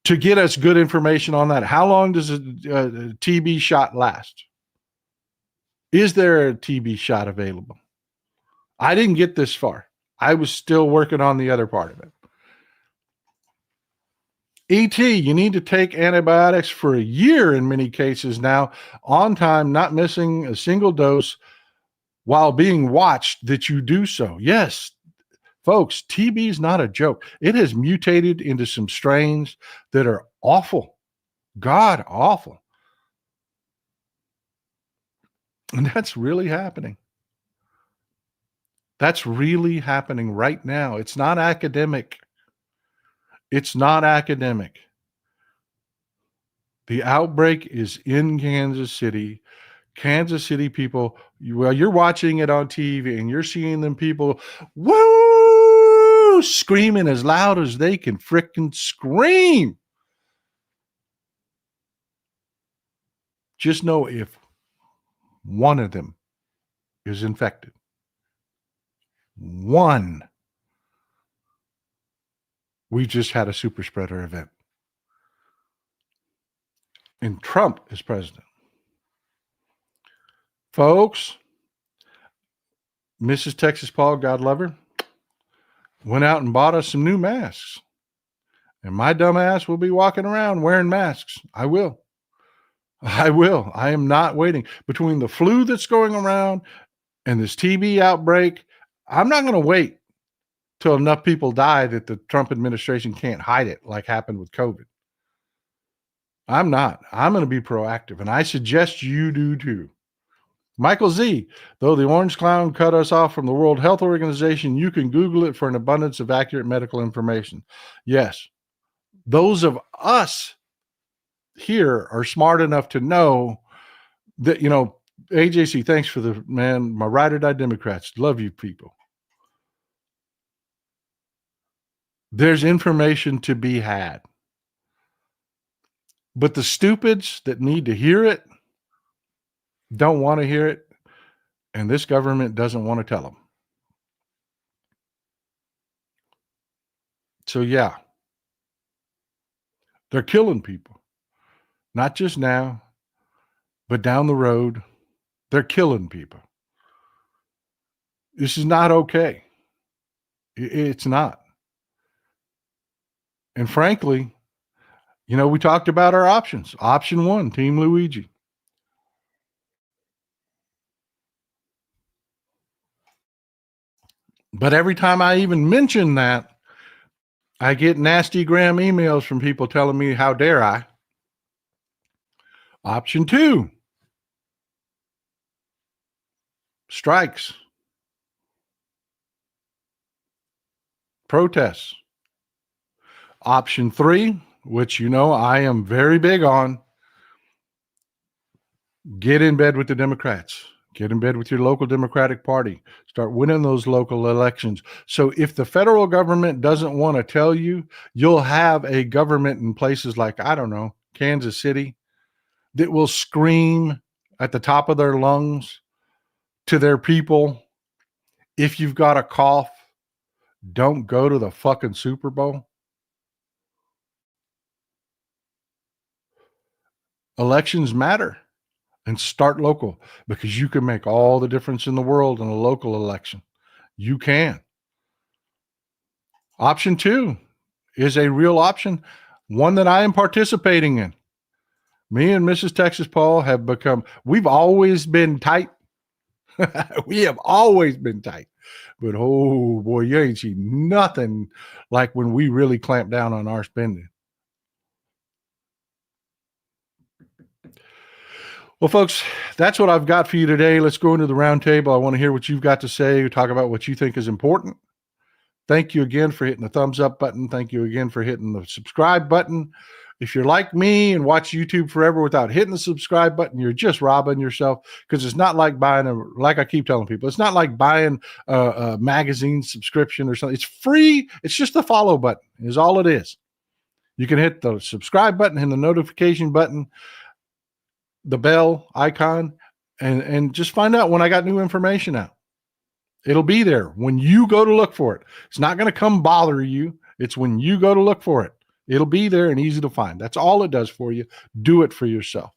to get us good information on that. How long does a TB shot last? Is there a TB shot available? I didn't get this far. I was still working on the other part of it. ET, you need to take antibiotics for a year in many cases now, on time, not missing a single dose while being watched that you do so. Yes, folks, TB is not a joke. It has mutated into some strains that are awful, God awful. And that's really happening. That's really happening right now. It's not academic. It's not academic. The outbreak is in Kansas City. Kansas City people, you're watching it on TV and you're seeing them people, woo, screaming as loud as they can frickin' scream. Just know if one of them is infected, we just had a super spreader event. And Trump is president. Folks, Mrs. Texas Paul, God love her, went out and bought us some new masks. And my dumb ass will be walking around wearing masks. I will. I am not waiting. Between the flu that's going around and this TB outbreak, I'm not going to wait till enough people die that the Trump administration can't hide it like happened with COVID. I'm not. I'm going to be proactive, and I suggest you do too. Michael Z, though the orange clown cut us off from the World Health Organization, you can Google it for an abundance of accurate medical information. Yes, those of us here are smart enough to know that, AJC, thanks for my ride or die Democrats. Love you people. There's information to be had. But the stupids that need to hear it don't want to hear it, and this government doesn't want to tell them. So yeah, they're killing people, not just now, but down the road. They're killing people. This is not okay. It's not. And frankly, we talked about our options. Option one, Team Luigi. But every time I even mention that, I get nasty gram emails from people telling me, how dare I? Option two, strikes, protests. Option three, which I am very big on, get in bed with the Democrats. Get in bed with your local Democratic Party. Start winning those local elections. So if the federal government doesn't want to tell you, you'll have a government in places like, I don't know, Kansas City, that will scream at the top of their lungs to their people, if you've got a cough, don't go to the fucking Super Bowl. Elections matter. And start local, because you can make all the difference in the world in a local election. You can. Option two is a real option, one that I am participating in. Me and Mrs. Texas Paul we've always been tight. We have always been tight. But oh boy, you ain't seen nothing like when we really clamp down on our spending. Well, folks, that's what I've got for you today. Let's go into the roundtable. I want to hear what you've got to say. Talk about what you think is important. Thank you again for hitting the thumbs up button. Thank you again for hitting the subscribe button. If you're like me and watch YouTube forever without hitting the subscribe button, you're just robbing yourself, because it's not like like I keep telling people, it's not like buying a magazine subscription or something. It's free. It's just the follow button is all it is. You can hit the subscribe button and the notification button, the bell icon, and just find out when I got new information out. It'll be there when you go to look for it. It's not going to come bother you. It's when you go to look for it. It'll be there and easy to find. That's all it does for you. Do it for yourself.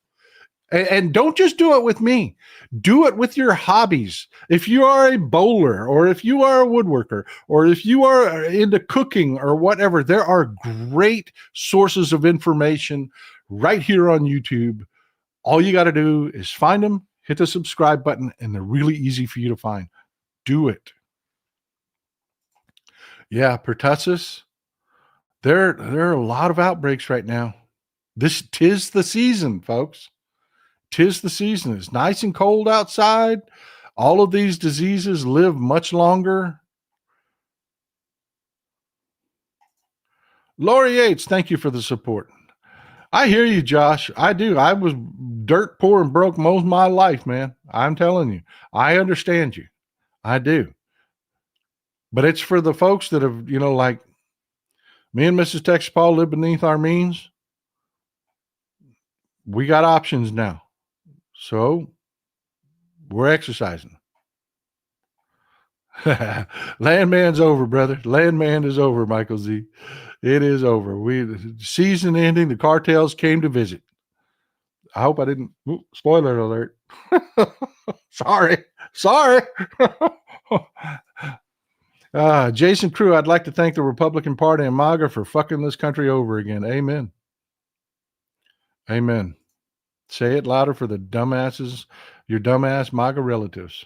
And don't just do it with me. Do it with your hobbies. If you are a bowler, or if you are a woodworker, or if you are into cooking or whatever, there are great sources of information right here on YouTube. All you got to do is find them, hit the subscribe button, and they're really easy for you to find. Do it. Yeah, pertussis. There are a lot of outbreaks right now. Tis the season, folks. Tis the season. It's nice and cold outside. All of these diseases live much longer. Lori Yates, thank you for the support. I hear you, Josh. I do. I was dirt poor and broke most of my life, man. I'm telling you. I understand you. I do. But it's for the folks that have, like me and Mrs. Texas Paul live beneath our means. We got options now. So we're exercising. Landman's over, brother. Landman is over, Michael Z. It is over. The season ending. The cartels came to visit. I hope I didn't. Spoiler alert. Sorry. Jason Crew, I'd like to thank the Republican Party and MAGA for fucking this country over again. Amen. Amen. Say it louder for the dumbasses, your dumbass MAGA relatives.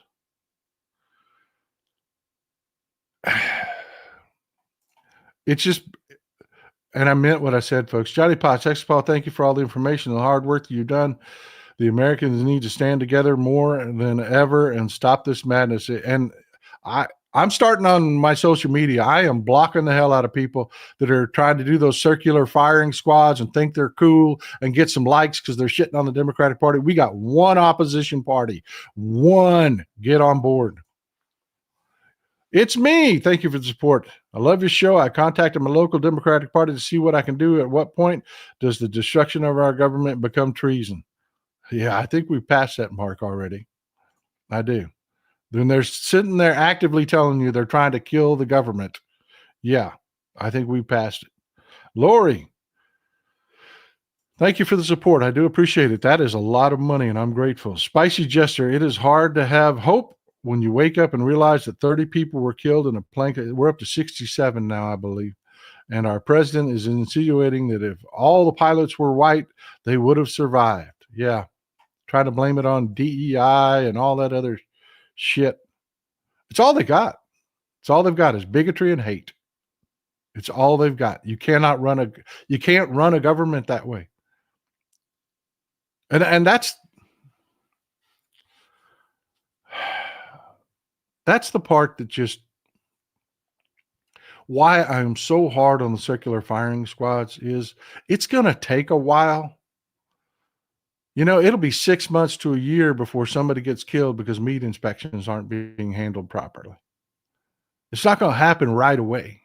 It's just, and I meant what I said, folks. Johnny Potts, Texas Paul, thank you for all the information and the hard work that you've done. The Americans need to stand together more than ever and stop this madness. And I'm starting on my social media. I am blocking the hell out of people that are trying to do those circular firing squads and think they're cool and get some likes because they're shitting on the Democratic Party. We got one opposition party. One. Get on board. It's me. Thank you for the support. I love your show. I contacted my local Democratic Party to see what I can do. At what point does the destruction of our government become treason? Yeah, I think we've passed that mark already. I do. Then they're sitting there actively telling you they're trying to kill the government. Yeah, I think we passed it. Lori, Thank you for the support. I do appreciate it. That is a lot of money, and I'm grateful. Spicy Jester, it is hard to have hope when you wake up and realize that 30 people were killed in a plane. We're up to 67 now, I believe. And our president is insinuating that if all the pilots were white, they would have survived. Yeah. Trying to blame it on DEI and all that other shit. It's all they got. It's all they've got is bigotry and hate. It's all they've got. You can't run a government that way. And that's the part that just why I'm so hard on the circular firing squads is it's going to take a while. It'll be 6 months to a year before somebody gets killed because meat inspections aren't being handled properly. It's not going to happen right away.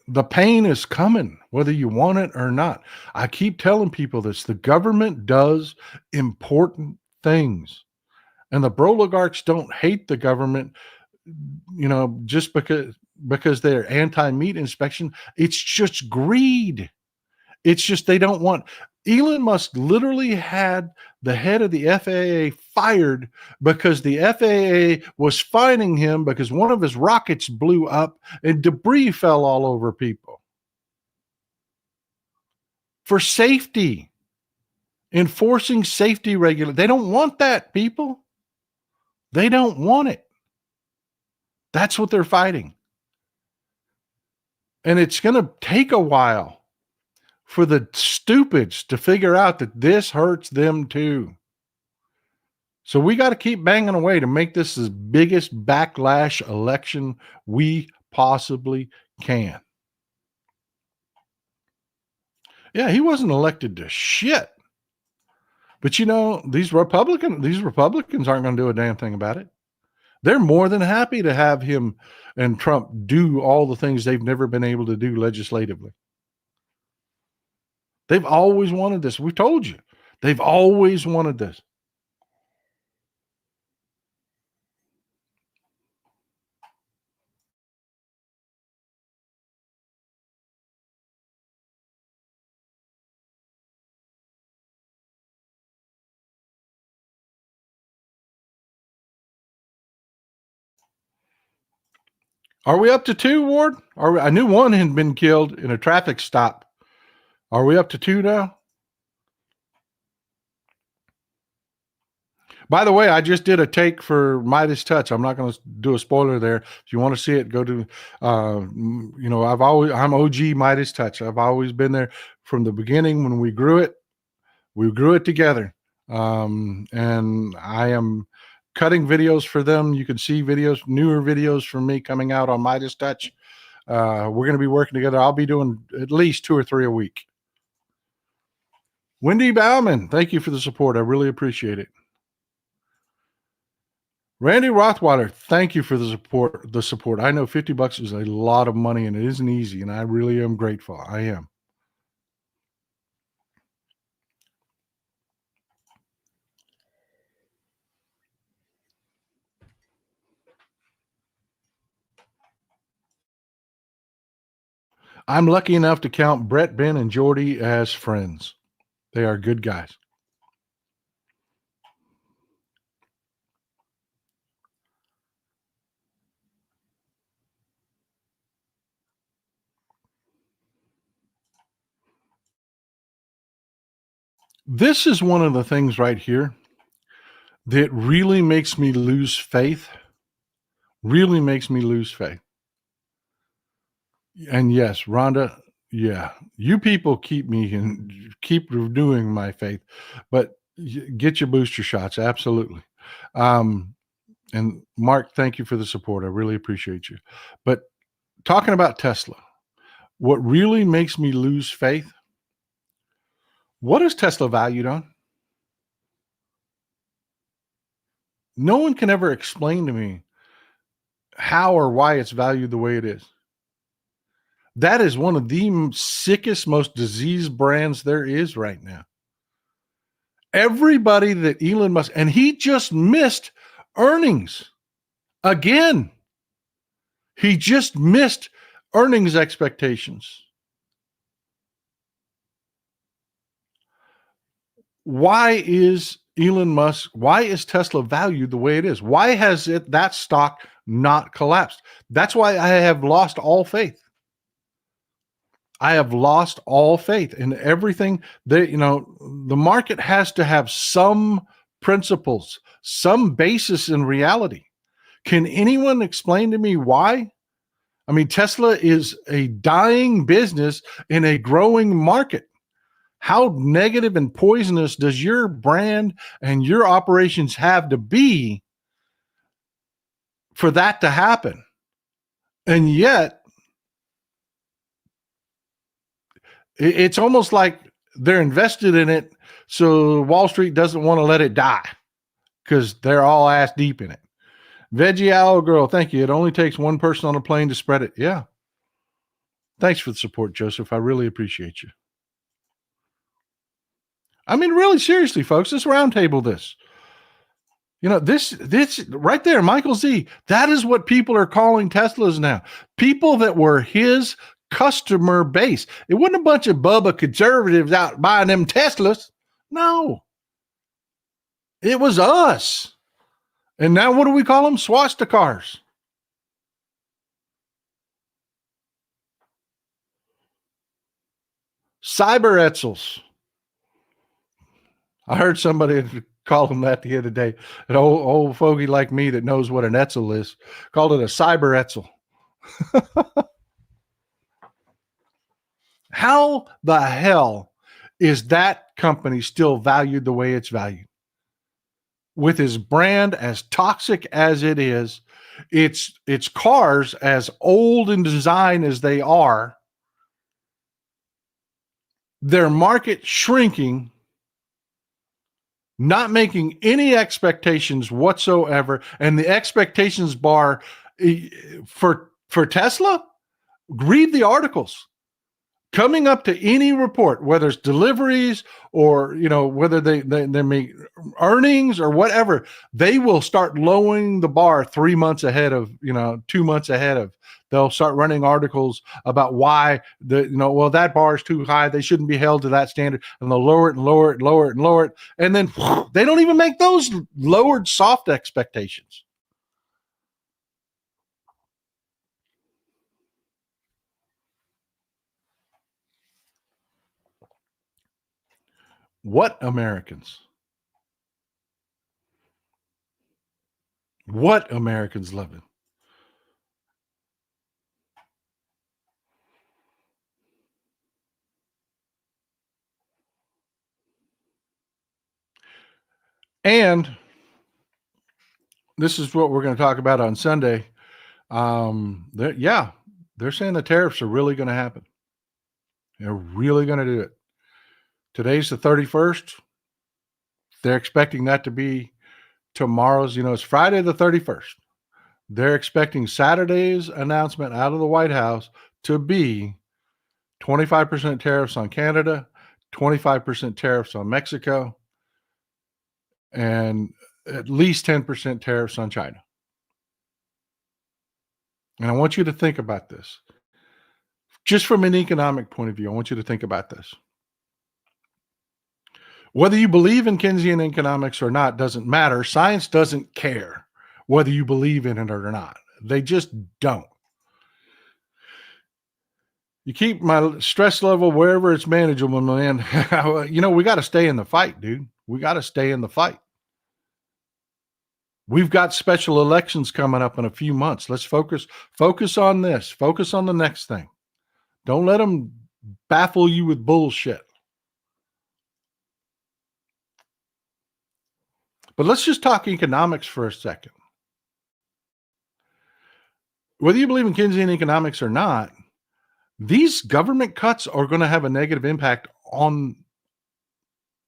The pain is coming, whether you want it or not. I keep telling people this. The government does important things. And the Broligarchs don't hate the government, just because they're anti-meat inspection. It's just greed. It's just they don't want. Elon Musk literally had the head of the FAA fired because the FAA was fining him because one of his rockets blew up and debris fell all over people. For safety, enforcing safety regulations. They don't want that, people. They don't want it. That's what they're fighting. And it's going to take a while for the stupids to figure out that this hurts them too. So we got to keep banging away to make this the biggest backlash election we possibly can. Yeah, he wasn't elected to shit. But these Republicans aren't going to do a damn thing about it. They're more than happy to have him and Trump do all the things they've never been able to do legislatively. They've always wanted this. We told you. They've always wanted this. Are we up to 2, Ward? I knew one had been killed in a traffic stop. Are we up to 2 now? By the way, I just did a take for Midas Touch. I'm not going to do a spoiler there. If you want to see it, go to, I'm OG Midas Touch. I've always been there from the beginning when we grew it. We grew it together. And I am cutting videos for them. You can see newer videos from me coming out on Midas Touch. We're going to be working together. I'll be doing at least 2 or 3 a week. Wendy Bauman, thank you for the support. I really appreciate it. Randy Rothweiler, thank you for the support. I know $50 is a lot of money and it isn't easy, and I really am grateful. I am. I'm lucky enough to count Brett, Ben, and Jordy as friends. They are good guys. This is one of the things right here that really makes me lose faith. Really makes me lose faith. And yes, Rhonda, yeah, you people keep renewing my faith, but get your booster shots. Absolutely. And Mark, thank you for the support. I really appreciate you. But talking about Tesla, what really makes me lose faith, what is Tesla valued on? No one can ever explain to me how or why it's valued the way it is. That is one of the sickest, most diseased brands there is right now. Everybody that Elon Musk, and he just missed earnings again. He just missed earnings expectations. Why is why is Tesla valued the way it is? Why has that stock not collapsed? That's why I have lost all faith. I have lost all faith in everything that, the market has to have some principles, some basis in reality. Can anyone explain to me why? I mean, Tesla is a dying business in a growing market. How negative and poisonous does your brand and your operations have to be for that to happen? And yet, it's almost like they're invested in it so Wall Street doesn't want to let it die because they're all ass deep in it. Veggie Owl Girl, thank you. It only takes one person on a plane to spread it. Yeah. Thanks for the support, Joseph. I really appreciate you. I mean, really seriously, folks, let's roundtable this. This right there, Michael Z, that is what people are calling Teslas now. People that were his customer base. It wasn't a bunch of Bubba conservatives out buying them Teslas. No. It was us. And now what do we call them? Swastikars. Cyber Etzels. I heard somebody call them that the other day. An old fogey like me that knows what an Etzel is called it a cyber Etzel. How the hell is that company still valued the way it's valued? With his brand as toxic as it is, its cars as old in design as they are, their market shrinking, not making any expectations whatsoever, and the expectations bar for Tesla, read the articles. Coming up to any report, whether it's deliveries or whether they make earnings or whatever, they will start lowering the bar 3 months ahead of 2 months ahead of. They'll start running articles about why that bar is too high. They shouldn't be held to that standard, and they'll lower it and lower it and lower it and lower it, and then they don't even make those lowered soft expectations. What Americans? What Americans love it? And this is what we're going to talk about on Sunday. They're saying the tariffs are really going to happen. They're really going to do it. Today's the 31st. They're expecting that to be tomorrow's, it's Friday the 31st. They're expecting Saturday's announcement out of the White House to be 25% tariffs on Canada, 25% tariffs on Mexico, and at least 10% tariffs on China. And I want you to think about this. Just from an economic point of view, I want you to think about this. Whether you believe in Keynesian economics or not doesn't matter. Science doesn't care whether you believe in it or not. They just don't. You keep my stress level wherever it's manageable, man. We got to stay in the fight, dude. We got to stay in the fight. We've got special elections coming up in a few months. Let's focus on this. Focus on the next thing. Don't let them baffle you with bullshit. But let's just talk economics for a second. Whether you believe in Keynesian economics or not, these government cuts are going to have a negative impact on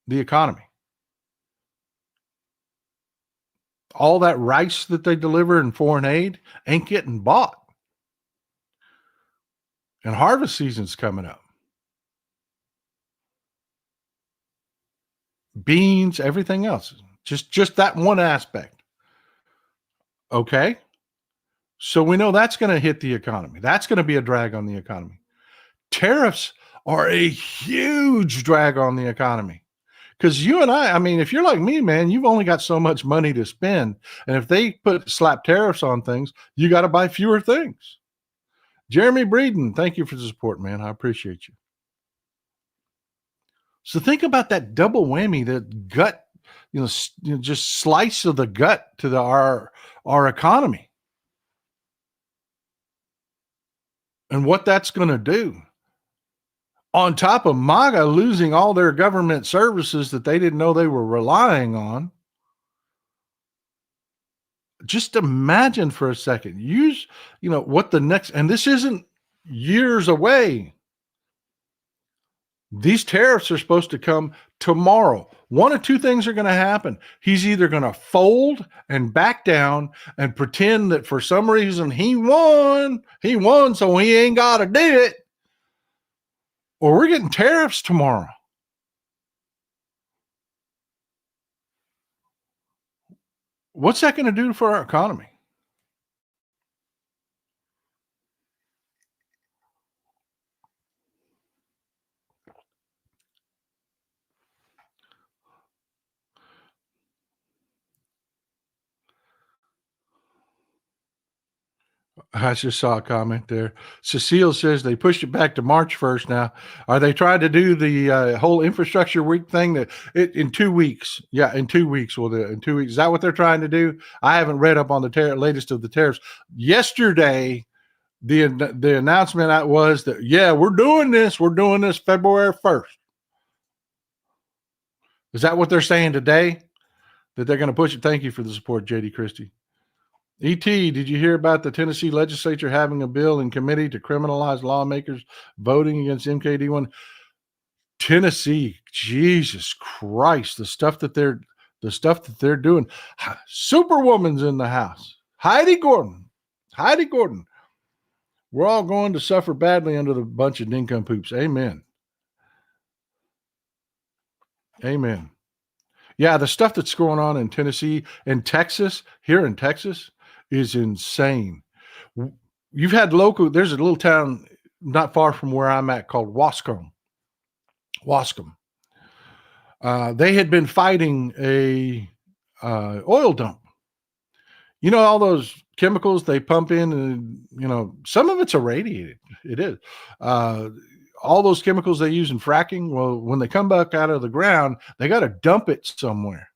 the economy. All that rice that they deliver in foreign aid ain't getting bought. And harvest season's coming up. Beans, everything else. Just that one aspect. Okay? So we know that's going to hit the economy. That's going to be a drag on the economy. Tariffs are a huge drag on the economy. Because you and I mean, if you're like me, man, you've only got so much money to spend. And if they slap tariffs on things, you got to buy fewer things. Jeremy Breeden, thank you for the support, man. I appreciate you. So think about that double whammy, that gut, just slice of the gut to our economy, and what that's going to do. On top of MAGA losing all their government services that they didn't know they were relying on. Just imagine for a second, what the next, and this isn't years away. These tariffs are supposed to come tomorrow. One of two things are going to happen. He's either going to fold and back down and pretend that for some reason he won, so he ain't got to do it, or we're getting tariffs tomorrow. What's that going to do for our economy? I just saw a comment there. Cecile says they pushed it back to March 1st now. Are they trying to do the whole infrastructure week thing in 2 weeks? Yeah, in 2 weeks. In 2 weeks. Is that what they're trying to do? I haven't read up on the latest of the tariffs. Yesterday, the announcement was that, yeah, we're doing this. We're doing this February 1st. Is that what they're saying today? That they're going to push it? Thank you for the support, JD Christie. E.T., did you hear about the Tennessee legislature having a bill in committee to criminalize lawmakers voting against MKD1? Tennessee, Jesus Christ, the stuff that they're doing. Superwoman's in the house. Heidi Gordon. We're all going to suffer badly under the bunch of nincompoops. Amen. Yeah, the stuff that's going on in Tennessee and Texas, here in Texas, is insane. You've had there's a little town not far from where I'm at called Wascom. They had been fighting a oil dump. You know, all those chemicals they pump in, and some of it's irradiated. It is. All those chemicals they use in fracking, well, when they come back out of the ground, they got to dump it somewhere.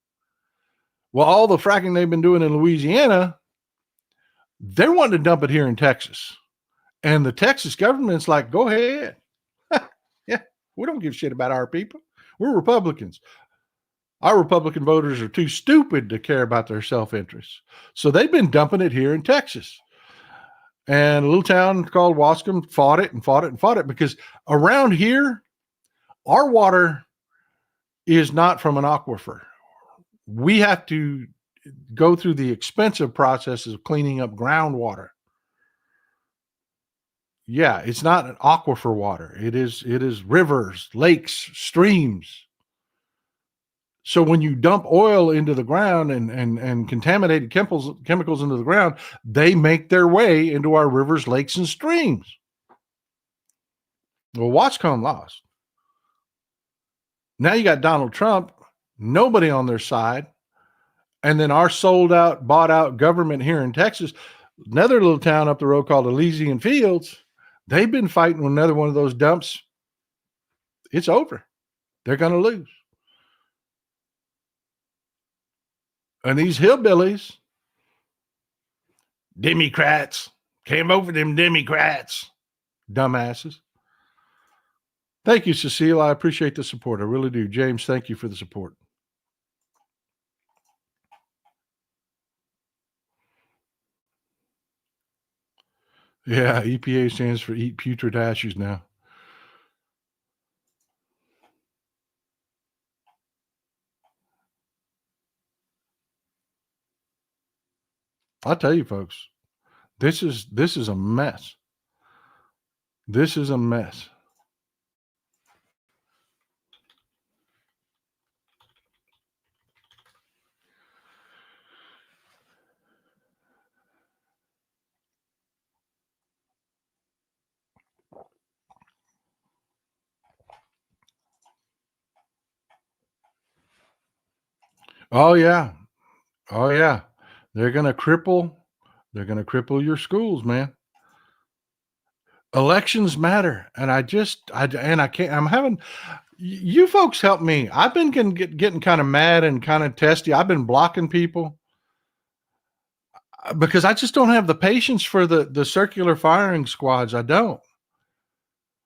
Well, all the fracking they've been doing in Louisiana, they're wanting to dump it here in Texas. And the Texas government's like, go ahead. Yeah, we don't give a shit about our people. We're Republicans. Our Republican voters are too stupid to care about their self-interest. So they've been dumping it here in Texas. And a little town called Wascom fought it because around here, our water is not from an aquifer. We have to go through the expensive processes of cleaning up groundwater. Yeah, it's not an aquifer water. It is rivers, lakes, streams. So when you dump oil into the ground and contaminated chemicals into the ground, they make their way into our rivers, lakes, and streams. Well, Watchcom lost. Now you got Donald Trump, nobody on their side, and then our sold out, bought out government here in Texas, another little town up the road called Elysian Fields. They've been fighting with another one of those dumps. It's over. They're going to lose. And these hillbillies, Democrats, came over them Democrats, dumbasses. Thank you, Cecile. I appreciate the support. I really do. James, thank you for the support. Yeah, EPA stands for eat putrid ashes now. I'll tell you, folks, this is a mess. This is a mess. Oh yeah. Oh yeah. They're going to cripple your schools, man. Elections matter, and I can't. I'm having you folks help me. I've been getting kind of mad and kind of testy. I've been blocking people because I just don't have the patience for the circular firing squads. I don't.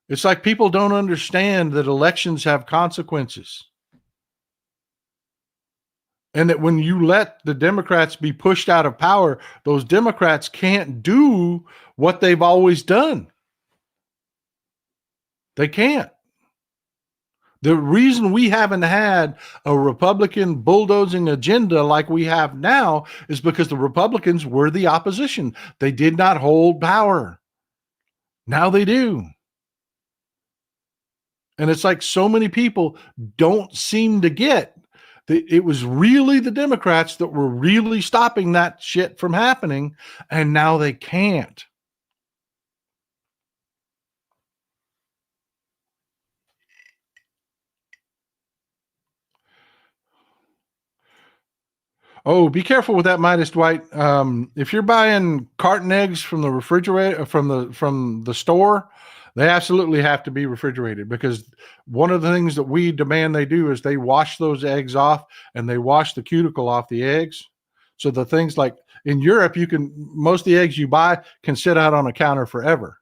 It's like people don't understand that elections have consequences. And that when you let the Democrats be pushed out of power, those Democrats can't do what they've always done. They can't. The reason we haven't had a Republican bulldozing agenda like we have now is because the Republicans were the opposition. They did not hold power. Now they do. And it's like so many people don't seem to get that it was really the Democrats that were really stopping that shit from happening, and now they can't. Oh, be careful with that Midas, Dwight. If you're buying carton eggs from the refrigerator from the store, they absolutely have to be refrigerated because one of the things that we demand they do is they wash those eggs off and they wash the cuticle off the eggs. So the things like in Europe, most of the eggs you buy can sit out on a counter forever.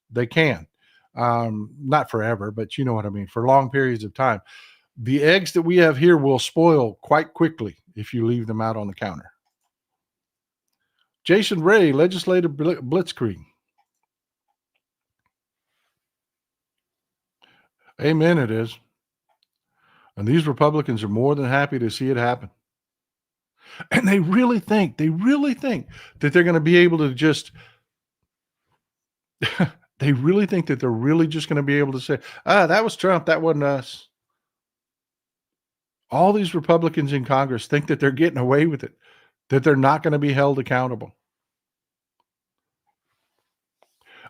They can, not forever, but you know what I mean, for long periods of time. The eggs that we have here will spoil quite quickly if you leave them out on the counter. Jason Ray, legislative blitzkrieg. Amen, it is. And these Republicans are more than happy to see it happen. And they really think that they're going to be able to just, they really think that they're really just going to be able to say, that was Trump, that wasn't us. All these Republicans in Congress think that they're getting away with it, that they're not going to be held accountable.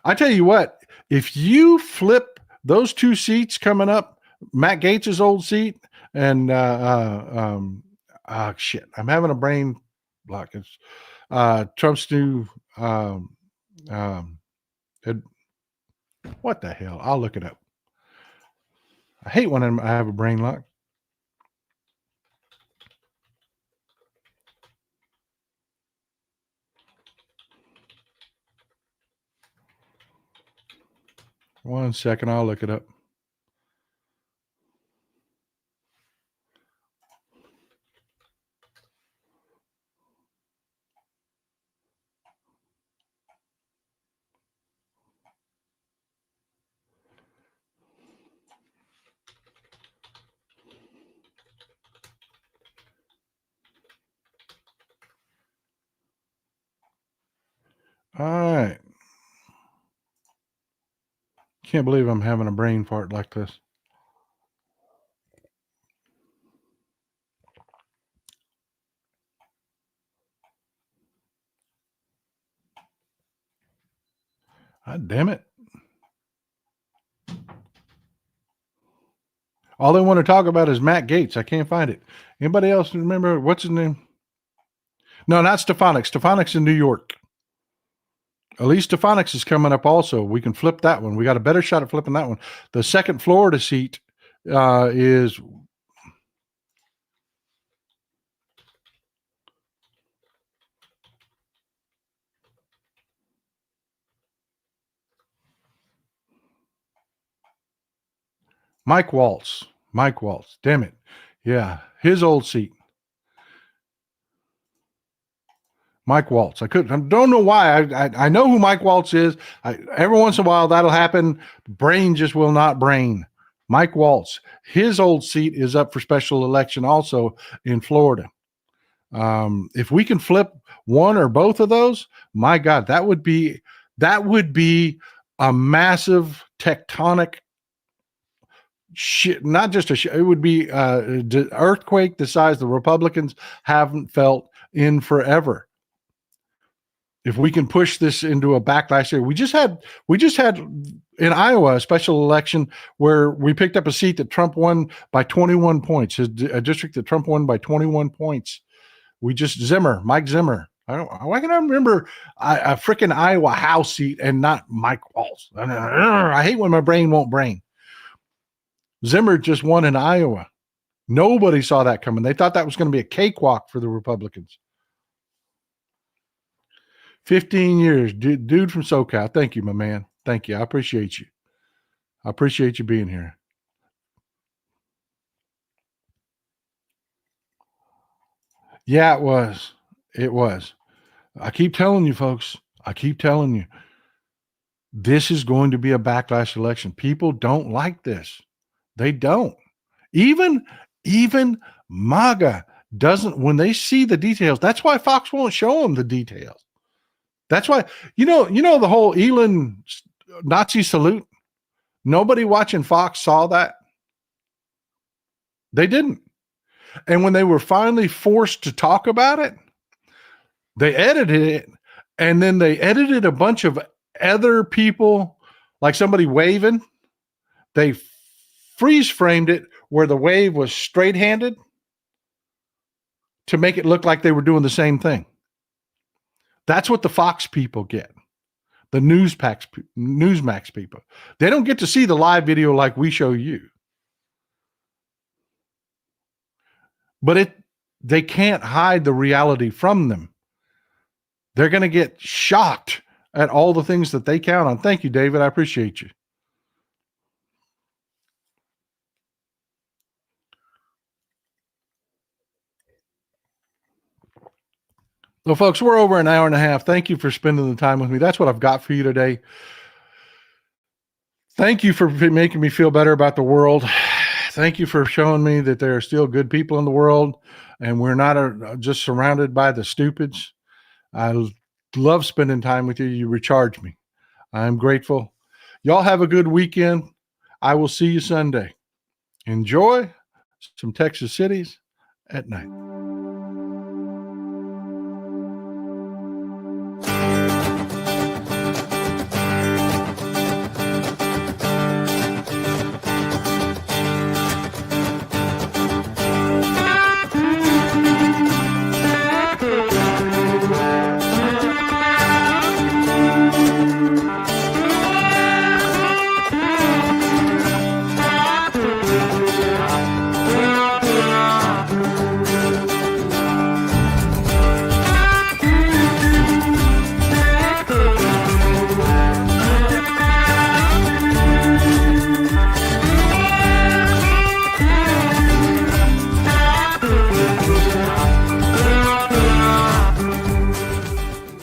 I tell you what, if you flip those two seats coming up, Matt Gaetz's old seat and shit, I'm having a brain block. It's Trump's new what the hell? I'll look it up. I hate when I have a brain lock. One second, I'll look it up. All right. Can't believe I'm having a brain fart like this. God damn it. All they want to talk about is Matt Gaetz. I can't find it. Anybody else remember what's his name? No, not Stefanik. Stefanik's in New York. Elise Stefanik is coming up also. We can flip that one. We got a better shot at flipping that one. The second Florida seat is Mike Waltz. Mike Waltz. Damn it. Yeah, his old seat. Mike Waltz. I don't know why. I know who Mike Waltz is. Every once in a while that'll happen. Brain just will not brain. Mike Waltz. His old seat is up for special election also in Florida. If we can flip one or both of those, my God, that would be a massive tectonic shit. Not just it would be earthquake the size the Republicans haven't felt in forever. if we can push this into a backlash here. We just had in Iowa a special election where we picked up a seat that Trump won by 21 points. A district that Trump won by 21 points. Mike Zimmer. Why can I remember a freaking Iowa House seat and not Mike Waltz? I hate when my brain won't brain. Zimmer just won in Iowa. Nobody saw that coming. They thought that was going to be a cakewalk for the Republicans. 15 years, dude from SoCal. Thank you, my man. Thank you. I appreciate you. I appreciate you being here. Yeah, it was. It was. I keep telling you, folks. I keep telling you. This is going to be a backlash election. People don't like this. They don't. Even MAGA doesn't, when they see the details. That's why Fox won't show them the details. That's why, you know the whole Elon Nazi salute. Nobody watching Fox saw that. They didn't. And when they were finally forced to talk about it, they edited it, and then they edited a bunch of other people, like somebody waving. They freeze framed it where the wave was straight-handed to make it look like they were doing the same thing. That's what the Fox people get. The Newsmax people. They don't get to see the live video like we show you. But they can't hide the reality from them. They're going to get shocked at all the things that they count on. Thank you, David. I appreciate you. So, folks, we're over an hour and a half. Thank you for spending the time with me. That's what I've got for you today. Thank you for making me feel better about the world. Thank you for showing me that there are still good people in the world, and we're not just surrounded by the stupids. I love spending time with you. You recharge me. I'm grateful. Y'all have a good weekend. I will see you Sunday. Enjoy some Texas cities at night.